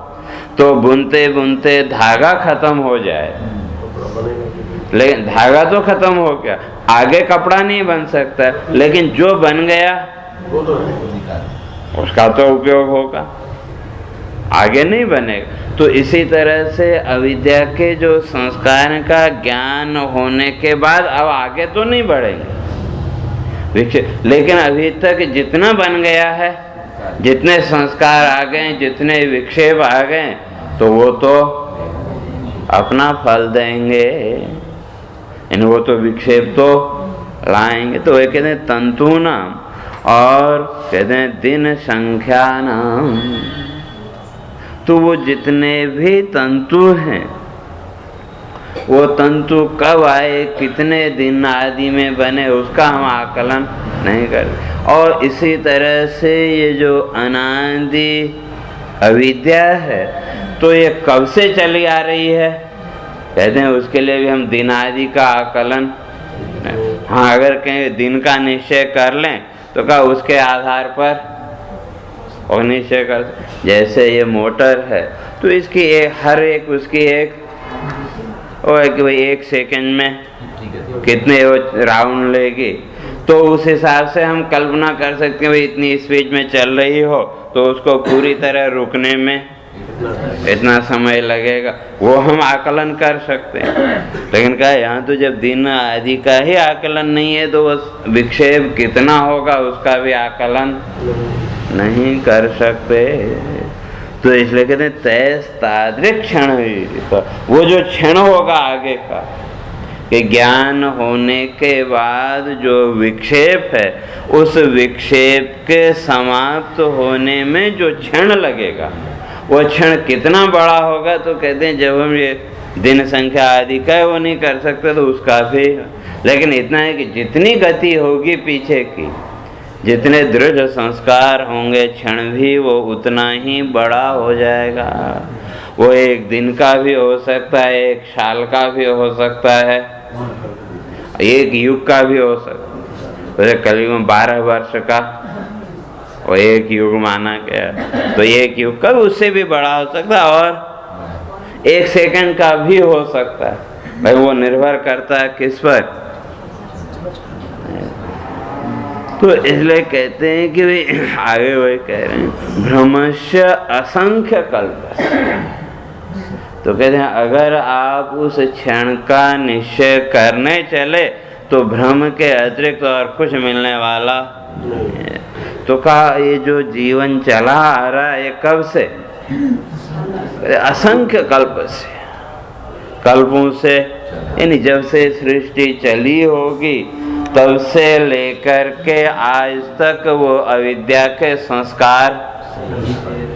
तो बुनते बुनते धागा खत्म हो जाए, लेकिन धागा तो खत्म हो गया, आगे कपड़ा नहीं बन सकता, लेकिन जो बन गया उसका तो उपयोग होगा, आगे नहीं बनेगा। तो इसी तरह से अविद्या के जो संस्कार का ज्ञान होने के बाद अब आगे तो नहीं बढ़ेंगे, लेकिन अभी तक जितना बन गया है, जितने संस्कार आ गए, जितने विक्षेप आ गए, तो वो तो अपना फल देंगे, वो तो विक्षेप तो लाएंगे। तो वे कहते हैं तंतु नाम, और कहते हैं दिन संख्या नाम। तो वो जितने भी तंतु हैं, वो तंतु कब आए, कितने दिन आदि में बने, उसका हम आकलन नहीं करते। और इसी तरह से ये जो अनादि अविद्या है, तो ये कब से चली आ रही है, कहते हैं उसके लिए भी हम दिन आदि का आकलन, हाँ, अगर कहीं दिन का निश्चय कर लें तो क्या उसके आधार पर और निश्चय कर। जैसे ये मोटर है तो इसकी हर एक उसकी एक वो है कि भाई 1 सेकंड में कितने वो राउंड लेगी, तो उस हिसाब से हम कल्पना कर सकते हैं भाई इतनी स्पीड में चल रही हो तो उसको पूरी तरह रुकने में इतना समय लगेगा, वो हम आकलन कर सकते हैं। लेकिन क्या यहाँ तो जब दिन आदि का ही आकलन नहीं है तो विक्षेप कितना होगा उसका भी आकलन नहीं कर सकते। तो इसलिए कहते हैं तैस तादृक क्षण, वो जो क्षण होगा आगे का कि ज्ञान होने के बाद जो विक्षेप है, उस विक्षेप के समाप्त होने में जो क्षण लगेगा, वो क्षण कितना बड़ा होगा। तो कहते हैं जब हम ये दिन संख्या आदि का वो नहीं कर सकते तो उसका भी, लेकिन इतना है कि जितनी गति होगी पीछे की, जितने दृढ़ संस्कार होंगे, क्षण भी वो उतना ही बड़ा हो जाएगा। वो 1 दिन का भी हो सकता है, 1 साल का भी हो सकता है, 1 युग का भी हो सकता है। कलयुग में 12 वर्ष का और 1 युग माना गया, तो 1 युग का भी उससे भी बड़ा हो सकता है, और 1 सेकंड का भी हो सकता है। भाई वो निर्भर करता है किस पर। तो इसलिए कहते हैं कि भाई आगे वही कह रहे हैं भ्रमस्य असंख्य कल्प। तो कहते हैं अगर आप उस क्षण का निश्चय करने चले तो भ्रम के अतिरिक्त और कुछ मिलने वाला नहीं। तो कहा ये जो जीवन चला आ रहा है ये कब से? असंख्य कल्प से, कल्पों से, यानी जब से सृष्टि चली होगी तब से लेकर के आज तक वो अविद्या के संस्कार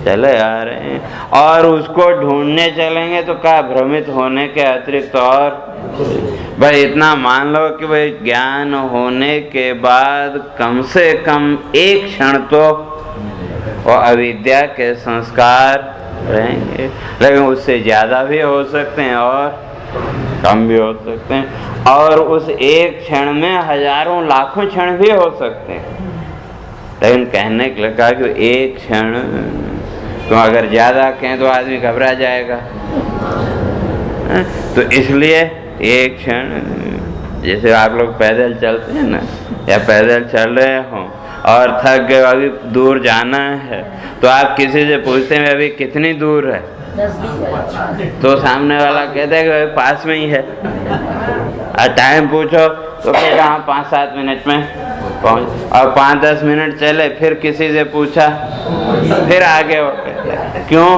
चले आ रहे हैं, और उसको ढूंढने चलेंगे तो क्या भ्रमित होने के अतिरिक्त और भाई इतना मान लो कि भाई ज्ञान होने के बाद कम से कम 1 क्षण तो वो अविद्या के संस्कार रहेंगे, लेकिन उससे ज़्यादा भी हो सकते हैं और कम भी हो सकते हैं, और उस 1 क्षण में हजारों लाखों क्षण भी हो सकते हैं। लेकिन कहने के लिए कहा कि 1 क्षण, तो अगर ज़्यादा कहें तो आदमी घबरा जाएगा। तो इसलिए 1 क्षण, जैसे आप लोग पैदल चलते हैं ना, या पैदल चल रहे हों और थक गए, अभी दूर जाना है, तो आप किसी से पूछते हैं अभी कितनी दूर है, तो सामने वाला कहता है कि पास में ही है। और टाइम पूछो तो कहेगा हाँ 5-7 मिनट में पहुँच। और 5-10 मिनट चले, फिर किसी से पूछा, फिर आगे हो। क्यों?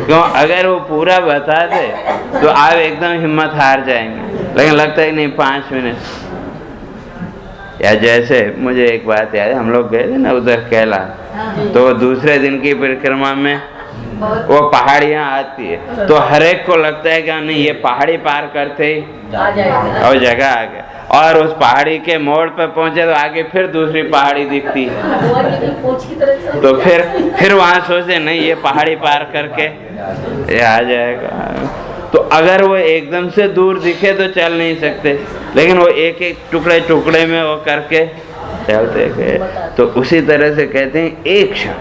अगर वो पूरा बता दे तो आप एकदम हिम्मत हार जाएंगे, लेकिन लगता है नहीं 5 मिनट। या जैसे मुझे एक बात याद है, हम लोग गए थे ना उधर कैला, तो दूसरे दिन की परिक्रमा में वो पहाड़ियाँ आती है, तो हर एक को लगता है कि नहीं ये पहाड़ी पार करते ही और जगह आ गया, और उस पहाड़ी के मोड़ पर पहुंचे तो आगे फिर दूसरी पहाड़ी दिखती है, तो फिर वहां सोचते नहीं ये पहाड़ी पार करके ये आ जाएगा। तो अगर वो एकदम से दूर दिखे तो चल नहीं सकते, लेकिन वो एक एक टुकड़े टुकड़े में वो करके चलते गए। तो उसी तरह से कहते हैं एक क्षण,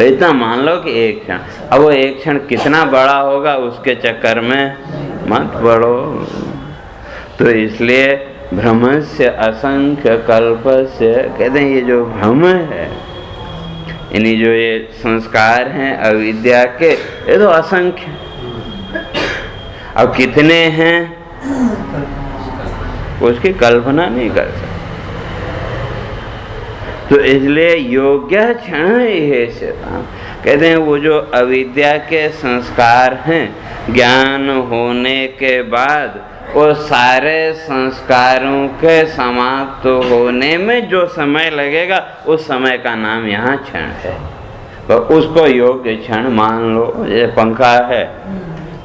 इतना मान लो कि एक क्षण। अब वो एक क्षण कितना बड़ा होगा उसके चक्कर में मत पड़ो। तो इसलिए भ्रमस्य असंख्य कल्पस्य, कहते हैं ये जो भ्रम है, यानी जो ये संस्कार हैं अविद्या के, ये तो असंख्य। अब कितने हैं उसकी कल्पना नहीं कर सकते। तो इसलिए योग्य क्षण ये शताम, कहते हैं वो जो अविद्या के संस्कार हैं, ज्ञान होने के बाद वो सारे संस्कारों के समाप्त होने में जो समय लगेगा उस समय का नाम यहाँ क्षण है। तो उसको योग्य क्षण मान लो। जैसे पंखा है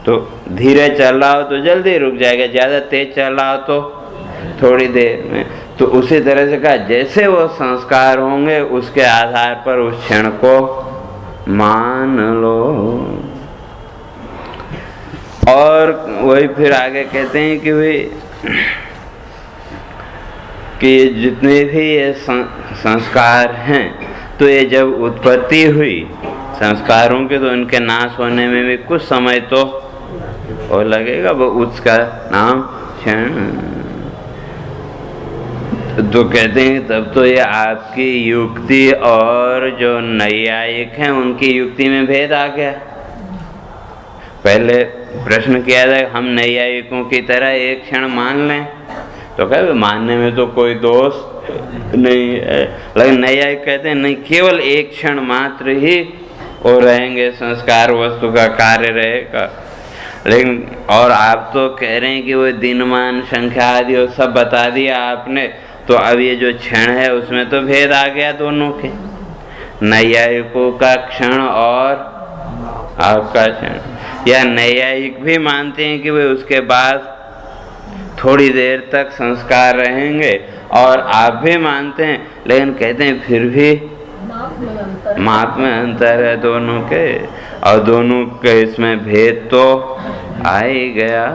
तो धीरे चल रहा हो तो जल्दी रुक जाएगा, ज़्यादा तेज चल रहा हो तो थोड़ी देर में। तो उसी तरह से कहा जैसे वो संस्कार होंगे उसके आधार पर उस क्षण को मान लो। और वही फिर आगे कहते हैं कि भाई कि जितने भी ये संस्कार हैं, तो ये जब उत्पत्ति हुई संस्कारों के, तो इनके नाश होने में भी कुछ समय तो और लगेगा, वो उसका नाम क्षण। तो कहते हैं तब तो ये आपकी युक्ति और जो नैयायिक हैं उनकी युक्ति में भेद आ गया। पहले प्रश्न किया था हम नैयायिकों की तरह एक क्षण मान लें, तो कहे मानने में तो कोई दोष नहीं है, लेकिन नैयायिक कहते हैं नहीं, केवल एक क्षण मात्र ही वो रहेंगे, संस्कार वस्तु का कार्य रहेगा। लेकिन और आप तो कह रहे हैं कि वो दिनमान संख्या आदि वो सब बता दिया आपने, तो अब ये जो क्षण है उसमें तो भेद आ गया दोनों के, नैयायिकों का क्षण और आपका क्षण। या नैयायिक भी मानते हैं कि वे उसके बाद थोड़ी देर तक संस्कार रहेंगे, और आप भी मानते हैं, लेकिन कहते हैं फिर भी माप में अंतर है दोनों के, और दोनों के इसमें भेद तो आ ही गया।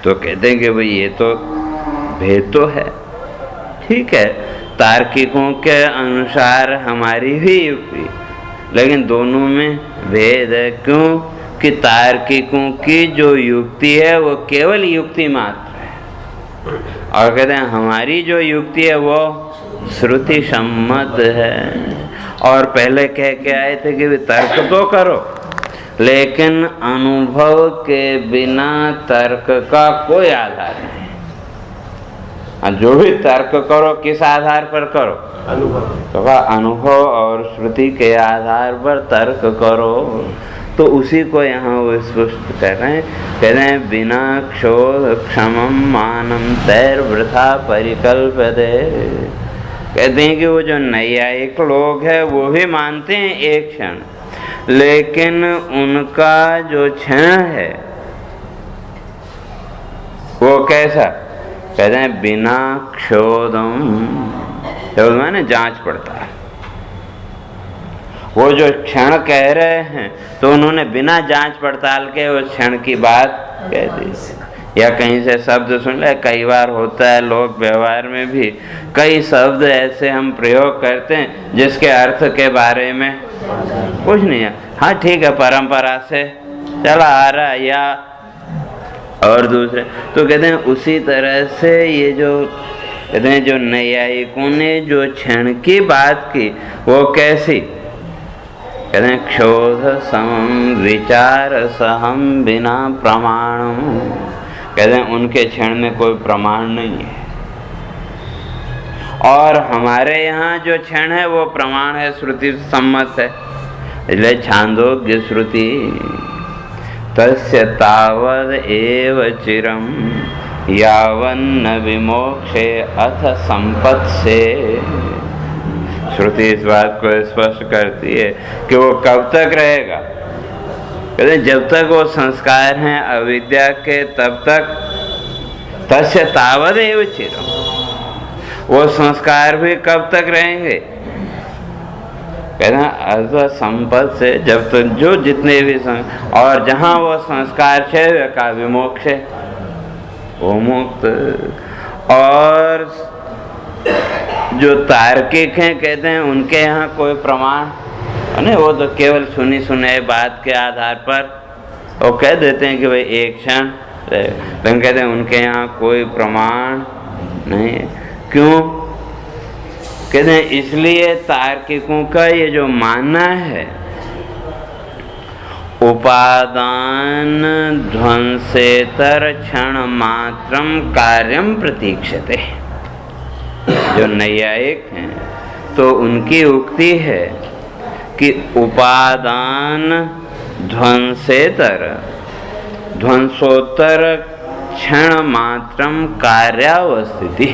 तो कहते हैं कि भाई ये तो भेद तो है, ठीक है, तार्किकों के अनुसार हमारी भी युक्ति, लेकिन दोनों में भेद है। क्यों कि तार्किकों की जो युक्ति है वो केवल युक्ति मात्र है, और कहते हैं हमारी जो युक्ति है वो श्रुति सम्मत है। और पहले कह के आए थे कि तर्क तो करो, लेकिन अनुभव के बिना तर्क का कोई आधार नहीं। जो भी तर्क करो किस आधार पर करो, तो अनुभव और श्रुति के आधार पर तर्क करो। तो उसी को यहाँ वो स्पष्ट कर रहे हैं, कह रहे हैं बिना क्षोध क्षमम मानम तैर वृथा परिकल्पते। कहते हैं कि वो जो नैयायिक लोग हैं वो भी मानते हैं एक क्षण, लेकिन उनका जो क्षण है वो कैसा, कहते हैं बिना क्षोधम, क्षोध माने जांच पड़ताल। वो जो क्षण कह रहे हैं तो उन्होंने बिना जांच पड़ताल के उस क्षण की बात कह दी। या कहीं से शब्द सुन ले, कई बार होता है लोग व्यवहार में भी कई शब्द ऐसे हम प्रयोग करते हैं जिसके अर्थ के बारे में कुछ नहीं है, हाँ ठीक है परंपरा से चला आ रहा है, या और दूसरे तो कहते हैं उसी तरह से ये जो कहते हैं जो नैयायिकों ने जो क्षण की बात की वो कैसी, कहते हैं क्षोध समम विचार सहम बिना प्रमाणम। कहते हैं उनके क्षण में कोई प्रमाण नहीं है, और हमारे यहाँ जो क्षण है वो प्रमाण है, श्रुति सम्मत है। इसलिए छांदोग्य श्रुति तस्य तावद एव चिरम यावन्न विमोक्षे अथ संपत्से। श्रुति इस बात को स्पष्ट करती है कि वो कब तक रहेगा, कहते जब तक वो संस्कार हैं अविद्या के तब तक। तस्य तावद एव चिरम, वो संस्कार भी कब तक रहेंगे, कहते हैं अथ संपत्ति से, जब तक जो जितने भी और जहाँ वो संस्कार क्षय का विमोक्ष है वो मुक्त। और जो तार्किक हैं कहते हैं उनके यहाँ कोई प्रमाण नहीं, वो तो केवल सुनी सुने बात के आधार पर वो कह देते हैं कि भाई एक क्षण, लेकिन कहते हैं उनके यहाँ कोई प्रमाण नहीं है। क्यों, कहते हैं इसलिए तार्किकों का ये जो मानना है उपादान ध्वंसेतर क्षण मात्रम कार्यम प्रतीक्षते, जो नैयायिक हैं तो उनकी उक्ति है कि उपादान ध्वंसेतर ध्वंसोत्तर क्षण मात्रम कार्यावस्थिति,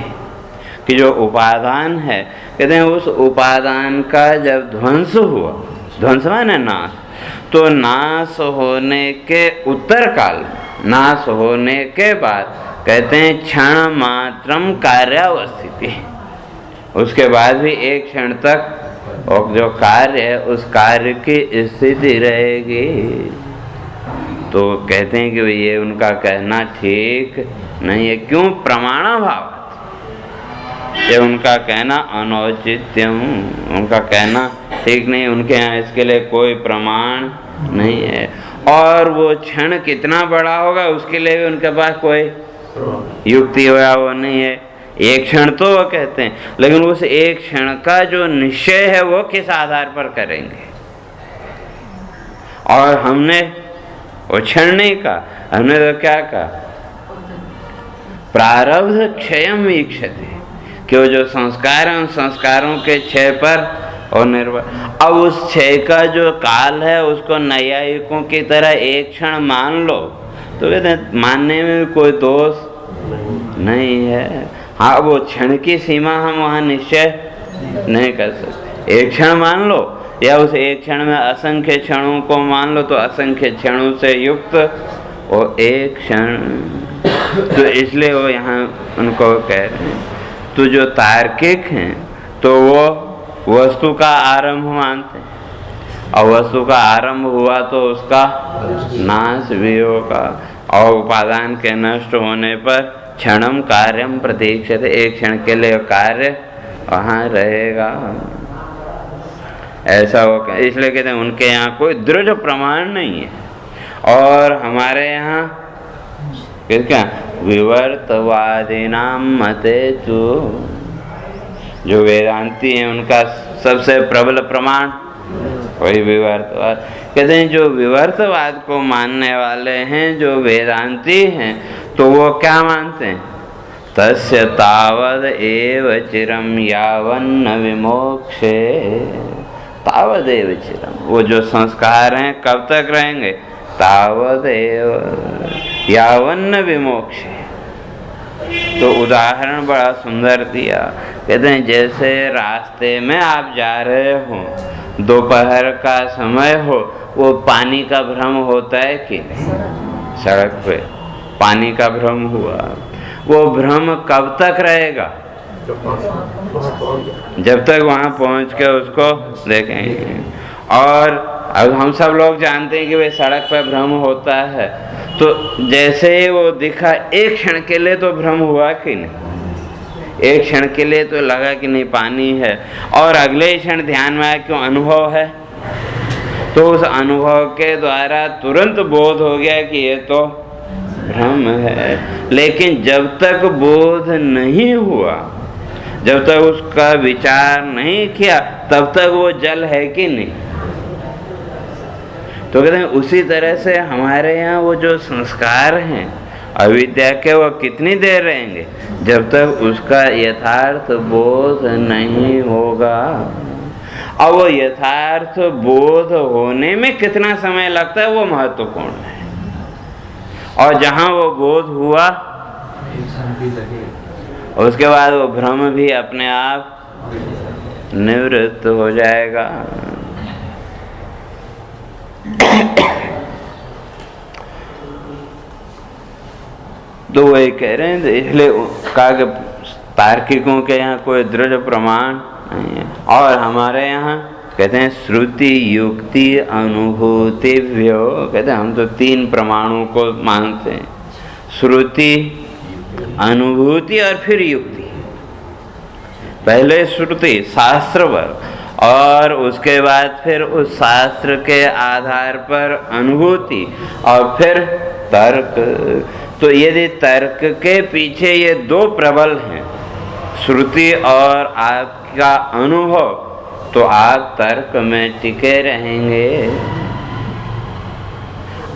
कि जो उपादान है कहते हैं उस उपादान का जब ध्वंस हुआ, ध्वंस माने नाश, तो नाश होने के उत्तर काल, नाश होने के बाद कहते हैं क्षण मात्रम कार्यावस्थिति, उसके बाद भी एक क्षण तक और जो कार्य है उस कार्य की स्थिति रहेगी। तो कहते हैं कि ये उनका कहना ठीक नहीं है। क्यों, प्रमाणाभाव, ये उनका कहना अनौचित्यम, उनका कहना ठीक नहीं, उनके यहाँ इसके लिए कोई प्रमाण नहीं है। और वो क्षण कितना बड़ा होगा उसके लिए भी उनके पास कोई युक्ति होया वो नहीं है। एक क्षण तो वो कहते हैं, लेकिन उस एक क्षण का जो निश्चय है वो किस आधार पर करेंगे। और हमने वो क्षण नहीं कहा, हमने तो क्या कहा, प्रारब्ध क्षयम वीक्षते, कि वो जो संस्कार हैं उन संस्कारों के क्षय पर और निर्भर। अब उस क्षय का जो काल है उसको नैयायिकों की तरह एक क्षण मान लो तो कहते हैं मानने में कोई दोष नहीं है। हाँ, वो क्षण की सीमा हम वहाँ निश्चय नहीं कर सकते। एक क्षण मान लो या उस एक क्षण में असंख्य क्षणों को मान लो, तो असंख्य क्षणों से युक्त वो एक क्षण। तो इसलिए वो यहाँ उनको कह रहे हैं। तो जो तार्किक हैं तो वो वस्तु का आरंभ मानते हैं, और वस्तु का आरंभ हुआ तो उसका नाश भी होगा, और उपादान के नष्ट होने पर क्षणम कार्यम प्रतीक्षते, एक क्षण के लिए कार्य वहाँ रहेगा। ऐसा हो, इसलिए कहते हैं उनके यहाँ कोई दृढ़ प्रमाण नहीं है। और हमारे यहाँ क्या, विवर्तवादिनाम मते तो, जो वेदांती हैं उनका सबसे प्रबल प्रमाण वही विवर्तवाद। कहते हैं जो विवर्तवाद को मानने वाले हैं, जो वेदांती हैं, तो वो क्या मानते हैं, तस्य तावद एव चिरम यावन्न विमोक्षे, तावद एव चिरम, वो जो संस्कार हैं कब तक रहेंगे, तावद एव यावन्न विमोक्षे। तो उदाहरण बड़ा सुंदर दिया, कहते हैं जैसे रास्ते में आप जा रहे हो, दोपहर का समय हो, वो पानी का भ्रम होता है कि सड़क पे पानी का भ्रम हुआ, वो भ्रम कब तक रहेगा, जब तक वहाँ पहुँच के उसको देखेंगे। और अब हम सब लोग जानते हैं कि भाई सड़क पर भ्रम होता है, तो जैसे ही वो दिखा एक क्षण के लिए तो भ्रम हुआ कि नहीं, एक क्षण के लिए तो लगा कि नहीं पानी है, और अगले क्षण ध्यान में आया क्यों अनुभव है, तो उस अनुभव के द्वारा तुरंत बोध हो गया कि ये तो भ्रम है। लेकिन जब तक बोध नहीं हुआ, जब तक उसका विचार नहीं किया, तब तक वो जल है कि नहीं। तो कहते हैं उसी तरह से हमारे यहाँ वो जो संस्कार हैं अविद्या के, वो कितनी देर रहेंगे, जब तक उसका यथार्थ बोध नहीं होगा। अब वो यथार्थ बोध होने में कितना समय लगता है वो महत्वपूर्ण है। और जहाँ वो बोध हुआ उसके बाद वो भ्रम भी अपने आप निवृत्त हो जाएगा। तो वही कह रहे हैं, इसलिए कहा कि तार्किकों के यहाँ कोई दृढ़ प्रमाण नहीं है। और हमारे यहाँ कहते हैं श्रुति युक्ति अनुभूतिभ्यो, कहते हैं हम तो 3 प्रमाणों को मानते हैं, श्रुति, अनुभूति और फिर युक्ति। पहले श्रुति शास्त्र पर, और उसके बाद फिर उस शास्त्र के आधार पर अनुभूति, और फिर तर्क। तो यदि तर्क के पीछे ये 2 प्रबल हैं, श्रुति और आपका अनुभव, तो आप तर्क में टिके रहेंगे।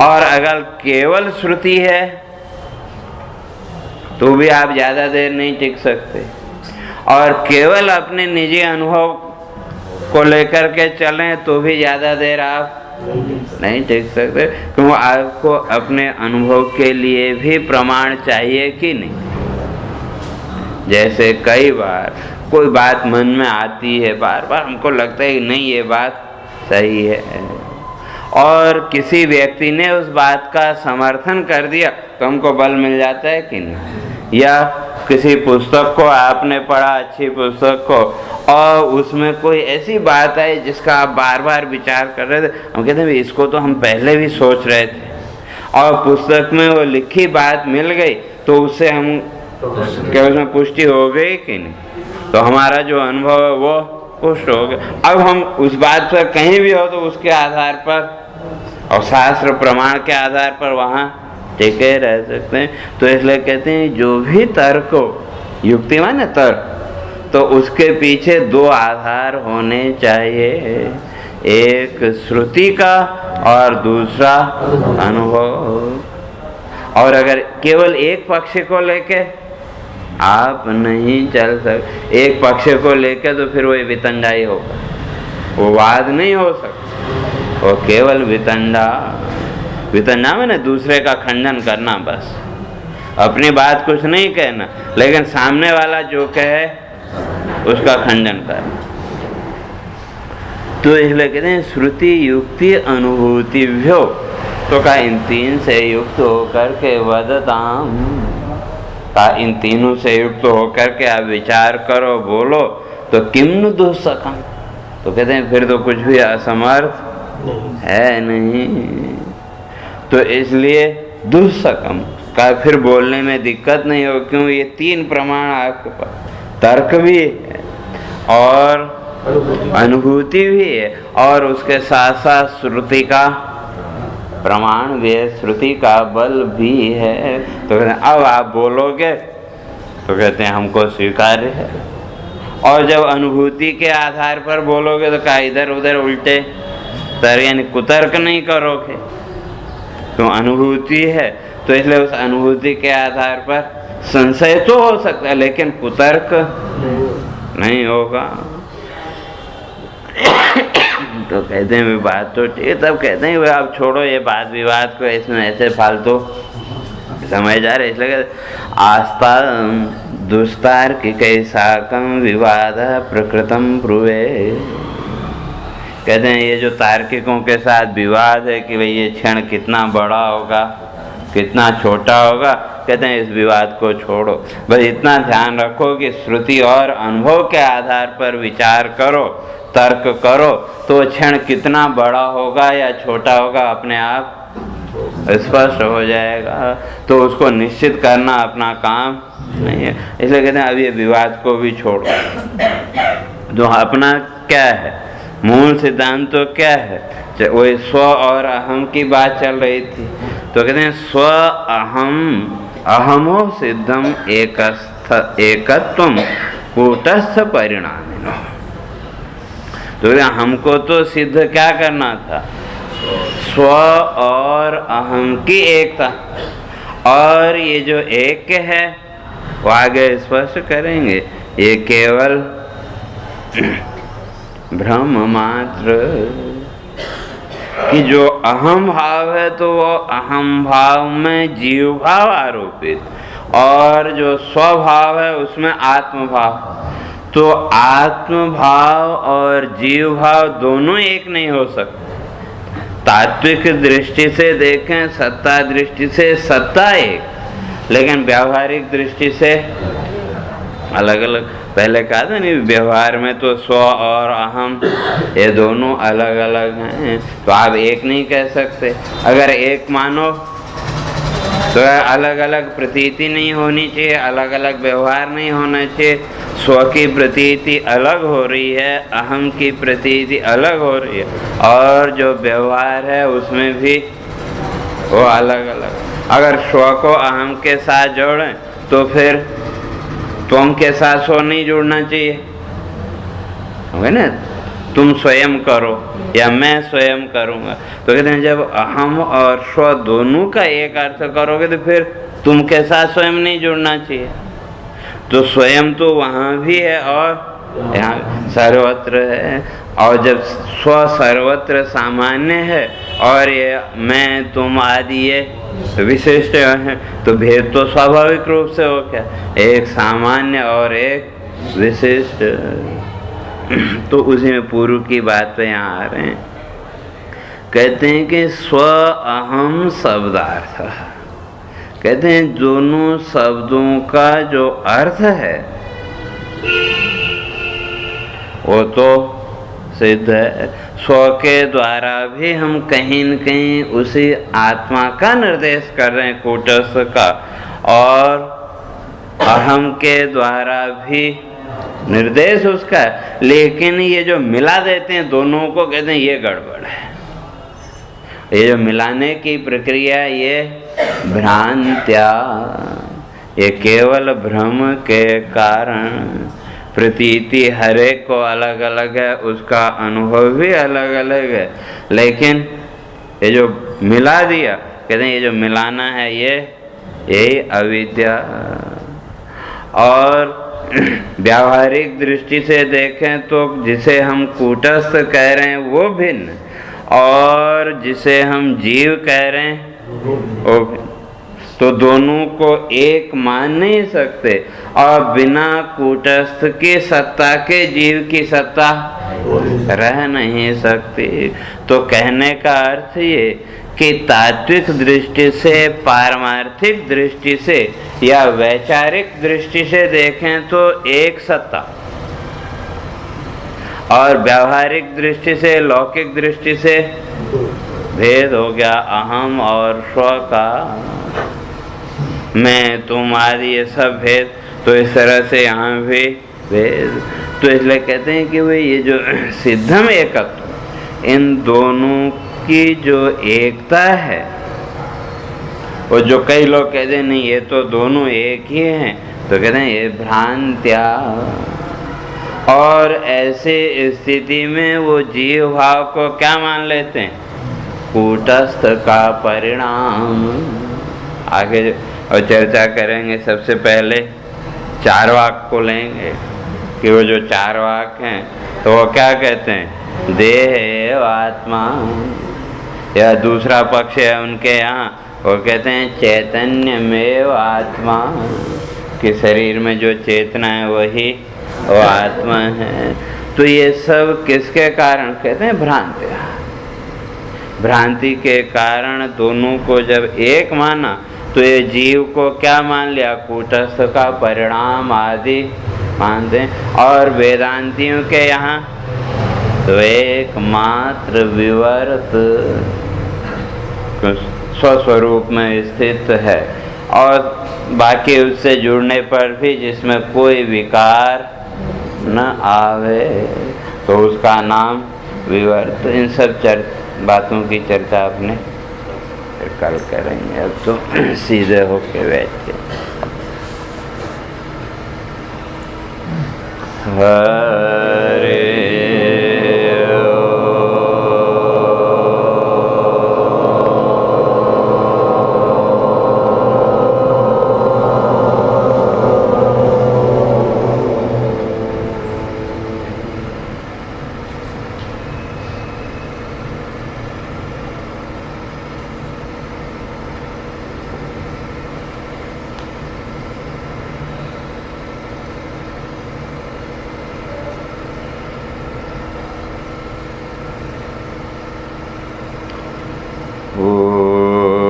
और अगर केवल श्रुति है तो भी आप ज़्यादा देर नहीं टिक सकते, और केवल अपने निजी अनुभव को लेकर के चलें तो भी ज़्यादा देर आप नहीं टिक सकते, क्योंकि आपको अपने अनुभव के लिए भी प्रमाण चाहिए कि नहीं। जैसे कई बार कोई बात मन में आती है, बार बार हमको लगता है कि नहीं ये बात सही है, और किसी व्यक्ति ने उस बात का समर्थन कर दिया तो हमको बल मिल जाता है कि नहीं। या किसी पुस्तक को आपने पढ़ा, अच्छी पुस्तक को, और उसमें कोई ऐसी बात आई जिसका आप बार बार विचार कर रहे थे, हम कहते हैं इसको तो हम पहले भी सोच रहे थे, और पुस्तक में वो लिखी बात मिल गई तो उससे हम क्या उसमें पुष्टि हो गई कि नहीं, तो हमारा जो अनुभव है वो पुष्ट हो गया। अब हम उस बात पर कहीं भी हो तो उसके आधार पर और शास्त्र प्रमाण के आधार पर वहाँ टिके रह सकते हैं। तो इसलिए कहते हैं जो भी तर्क हो, युक्ति माने तर्क, तो उसके पीछे 2 आधार होने चाहिए, एक श्रुति का और दूसरा अनुभव। और अगर केवल एक पक्ष को लेके आप नहीं चल सकते, एक पक्ष को लेके तो फिर वही वितंडा ही होगा, वो वाद नहीं हो सकता, वो केवल वितंडा। वितंडा में ना दूसरे का खंडन करना, बस अपनी बात कुछ नहीं कहना, लेकिन सामने वाला जो कहे उसका खंडन करना। तो इसलिए कहते हैं श्रुति युक्ति अनुभूतिभ्यो, तो का इन 3 से युक्त होकर के वदताम, का इन तीनों से युक्त होकर के आप विचार करो, बोलो, तो किम नु दुस्सकम, तो कहते हैं फिर तो कुछ भी असमर्थ है नहीं। तो इसलिए दुस्सकम का फिर बोलने में दिक्कत नहीं हो, क्यों ये 3 प्रमाण आपके पास, तर्क भी है और अनुभूति भी है, और उसके साथ साथ श्रुति का प्रमाण भी है, श्रुति का बल भी है। तो कहते हैं अब आप बोलोगे तो कहते हैं हमको स्वीकार्य है, और जब अनुभूति के आधार पर बोलोगे तो क्या इधर उधर उल्टे तर्क यानी कुतर्क नहीं करोगे, तो अनुभूति है। तो इसलिए उस अनुभूति के आधार पर संशय तो हो सकता है, लेकिन कुतर्क नहीं होगा। तो कहते हैं बात तो ठीक, तब कहते हैं आप छोड़ो ये बात विवाद को, इसमें ऐसे फालतू समझ जा रहे, इसलिए आस्था दुस्तार्किक साकम विवाद प्रकृतम ब्रुवे। कहते हैं ये जो तार्किकों के साथ विवाद है कि भाई ये क्षण कितना बड़ा होगा कितना छोटा होगा, कहते हैं इस विवाद को छोड़ो, बस इतना ध्यान रखो कि श्रुति और अनुभव के आधार पर विचार करो, तर्क करो, तो क्षण कितना बड़ा होगा या छोटा होगा अपने आप स्पष्ट हो जाएगा। तो उसको निश्चित करना अपना काम नहीं है। इसलिए कहते हैं अब ये विवाद को भी छोड़ो। जो अपना क्या है, मूल सिद्धांत तो क्या है, वही स्व और अहम की बात चल रही थी, तो कहते हैं स्व अहम अहमो सिद्धम एकत्वम कूटस्थ परिणामिनो। तो हमको तो सिद्ध क्या करना था, स्व और अहम की एकता, और ये जो एक है वो आगे स्पष्ट करेंगे, ये केवल भ्रम मात्र कि जो अहम भाव है तो वो अहम भाव में जीव भाव आरोपित, और जो स्वभाव है उसमें आत्म भाव। तो आत्म भाव और जीव भाव दोनों एक नहीं हो सकते। तात्विक दृष्टि से देखें, सत्ता दृष्टि से सत्ता एक, लेकिन व्यावहारिक दृष्टि से अलग अलग। पहले कहा था नहीं, व्यवहार में तो स्व और अहम ये दोनों अलग अलग हैं, तो आप एक नहीं कह सकते। अगर एक मानो तो अलग अलग प्रतीति नहीं होनी चाहिए, अलग अलग व्यवहार नहीं होना चाहिए। स्व की प्रतीति अलग हो रही है, अहम की प्रतीति अलग हो रही है, और जो व्यवहार है उसमें भी वो अलग अलग। अगर स्व को अहम के साथ जोड़ें तो फिर तुम के साथ स्व नहीं जुड़ना चाहिए, है ना। तुम स्वयं करो या मैं स्वयं करूँगा, तो कहते हैं जब अहम और स्व दोनों का एक अर्थ करोगे तो फिर तुम के साथ स्वयं नहीं जुड़ना चाहिए। तो स्वयं तो वहाँ भी है और यहाँ सर्वत्र है, और जब स्व सर्वत्र सामान्य है और ये मैं तुम आदि ये विशिष्ट है, तो भेद तो स्वाभाविक रूप से हो क्या, एक सामान्य और एक विशिष्ट। तो उसी में पूर्व की बात पे यहाँ आ रहे हैं, कहते हैं कि स्व अहम शब्दार्थ, कहते हैं दोनों शब्दों का जो अर्थ है वो तो सिद्ध है। स्व के द्वारा भी हम कहीं न कहीं उसी आत्मा का निर्देश कर रहे हैं, कूटस्थ का, और अहम के द्वारा भी निर्देश उसका है, लेकिन ये जो मिला देते हैं दोनों को, कहते हैं ये गड़बड़ है। ये जो मिलाने की प्रक्रिया ये भ्रांत्या, ये केवल भ्रम के कारण, प्रतीति हर एक को अलग अलग है, उसका अनुभव भी अलग अलग है, लेकिन ये जो मिला दिया, कहते हैं ये जो मिलाना है ये यही अविद्या। और व्यावहारिक दृष्टि से देखें तो जिसे हम कूटस्थ कह रहे हैं वो भिन्न, और जिसे हम जीव कह रहे हैं वो भिन्न। तो दोनों को एक मान नहीं सकते, और बिना कूटस्थ की सत्ता के जीव की सत्ता रह नहीं सकती। तो कहने का अर्थ ये कि तात्विक दृष्टि से, पारमार्थिक दृष्टि से या वैचारिक दृष्टि से देखें तो एक सत्ता, और व्यावहारिक दृष्टि से, लौकिक दृष्टि से भेद हो गया, अहम और स्व का, मैं तुम आदि ये सब भेद। तो इस तरह से यहाँ भी भेद। तो इसलिए कहते हैं कि भाई ये जो सिद्धम एकत्व, इन दोनों की जो एकता है, और जो कई लोग कहते हैं नहीं ये तो दोनों एक ही हैं, तो कहते हैं ये भ्रांत्या। और ऐसे स्थिति में वो जीव भाव को क्या मान लेते हैं, कूटस्थ का परिणाम। आगे और चर्चा करेंगे। सबसे पहले चारवाक को लेंगे कि वो जो चारवाक हैं तो वो क्या कहते हैं, देह आत्मा। या दूसरा पक्ष है उनके यहाँ, वो कहते हैं चैतन्य में आत्मा, कि शरीर में जो चेतना है वही वो आत्मा है। तो ये सब किसके कारण, कहते हैं भ्रांति। भ्रांति के कारण दोनों को जब एक माना तो ये जीव को क्या मान लिया, कूटस्थ का परिणाम आदि मानते हैं। और वेदांतियों के यहाँ तो एकमात्र विवर्त स्वस्वरूप में स्थित है, और बाकी उससे जुड़ने पर भी जिसमें कोई विकार न आवे तो उसका नाम विवर्त, इन सब बातों की चर्चा आपने फिर कल करेंगे। अब तो सीधे होके बैठे। हरे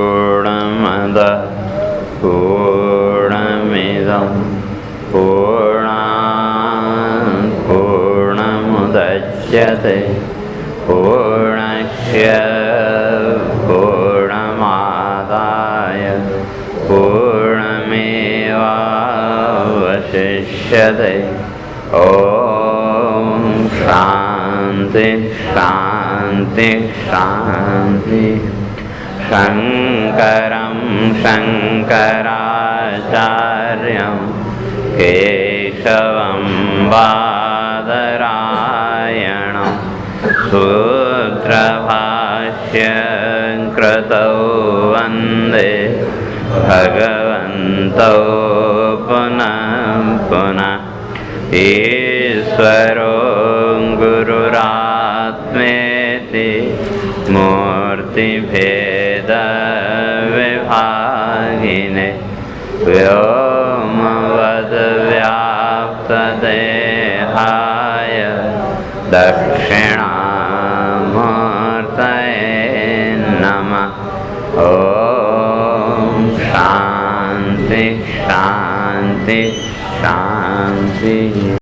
पूर्णमदः पूर्णमिदं पूर्णात् पूर्णमुदच्यते पूर्णस्य पूर्णमादाय पूर्णमेवावशिष्यते। ॐ शान्ति शान्ति शान्ति। शङ्करं शङ्कराचार्यं केशवं बादरायणं सूत्रभाष्यं कृतौ वन्दे भगवन्तौ पुनः पुनः। ईश्वरो गुरुरात्मेति मूर्तिभेदविभागिने व्योमवद्व्याप्तदेहाय दक्षिणामूर्तये नमः। ॐ शान्ति शान्ति शान्ति।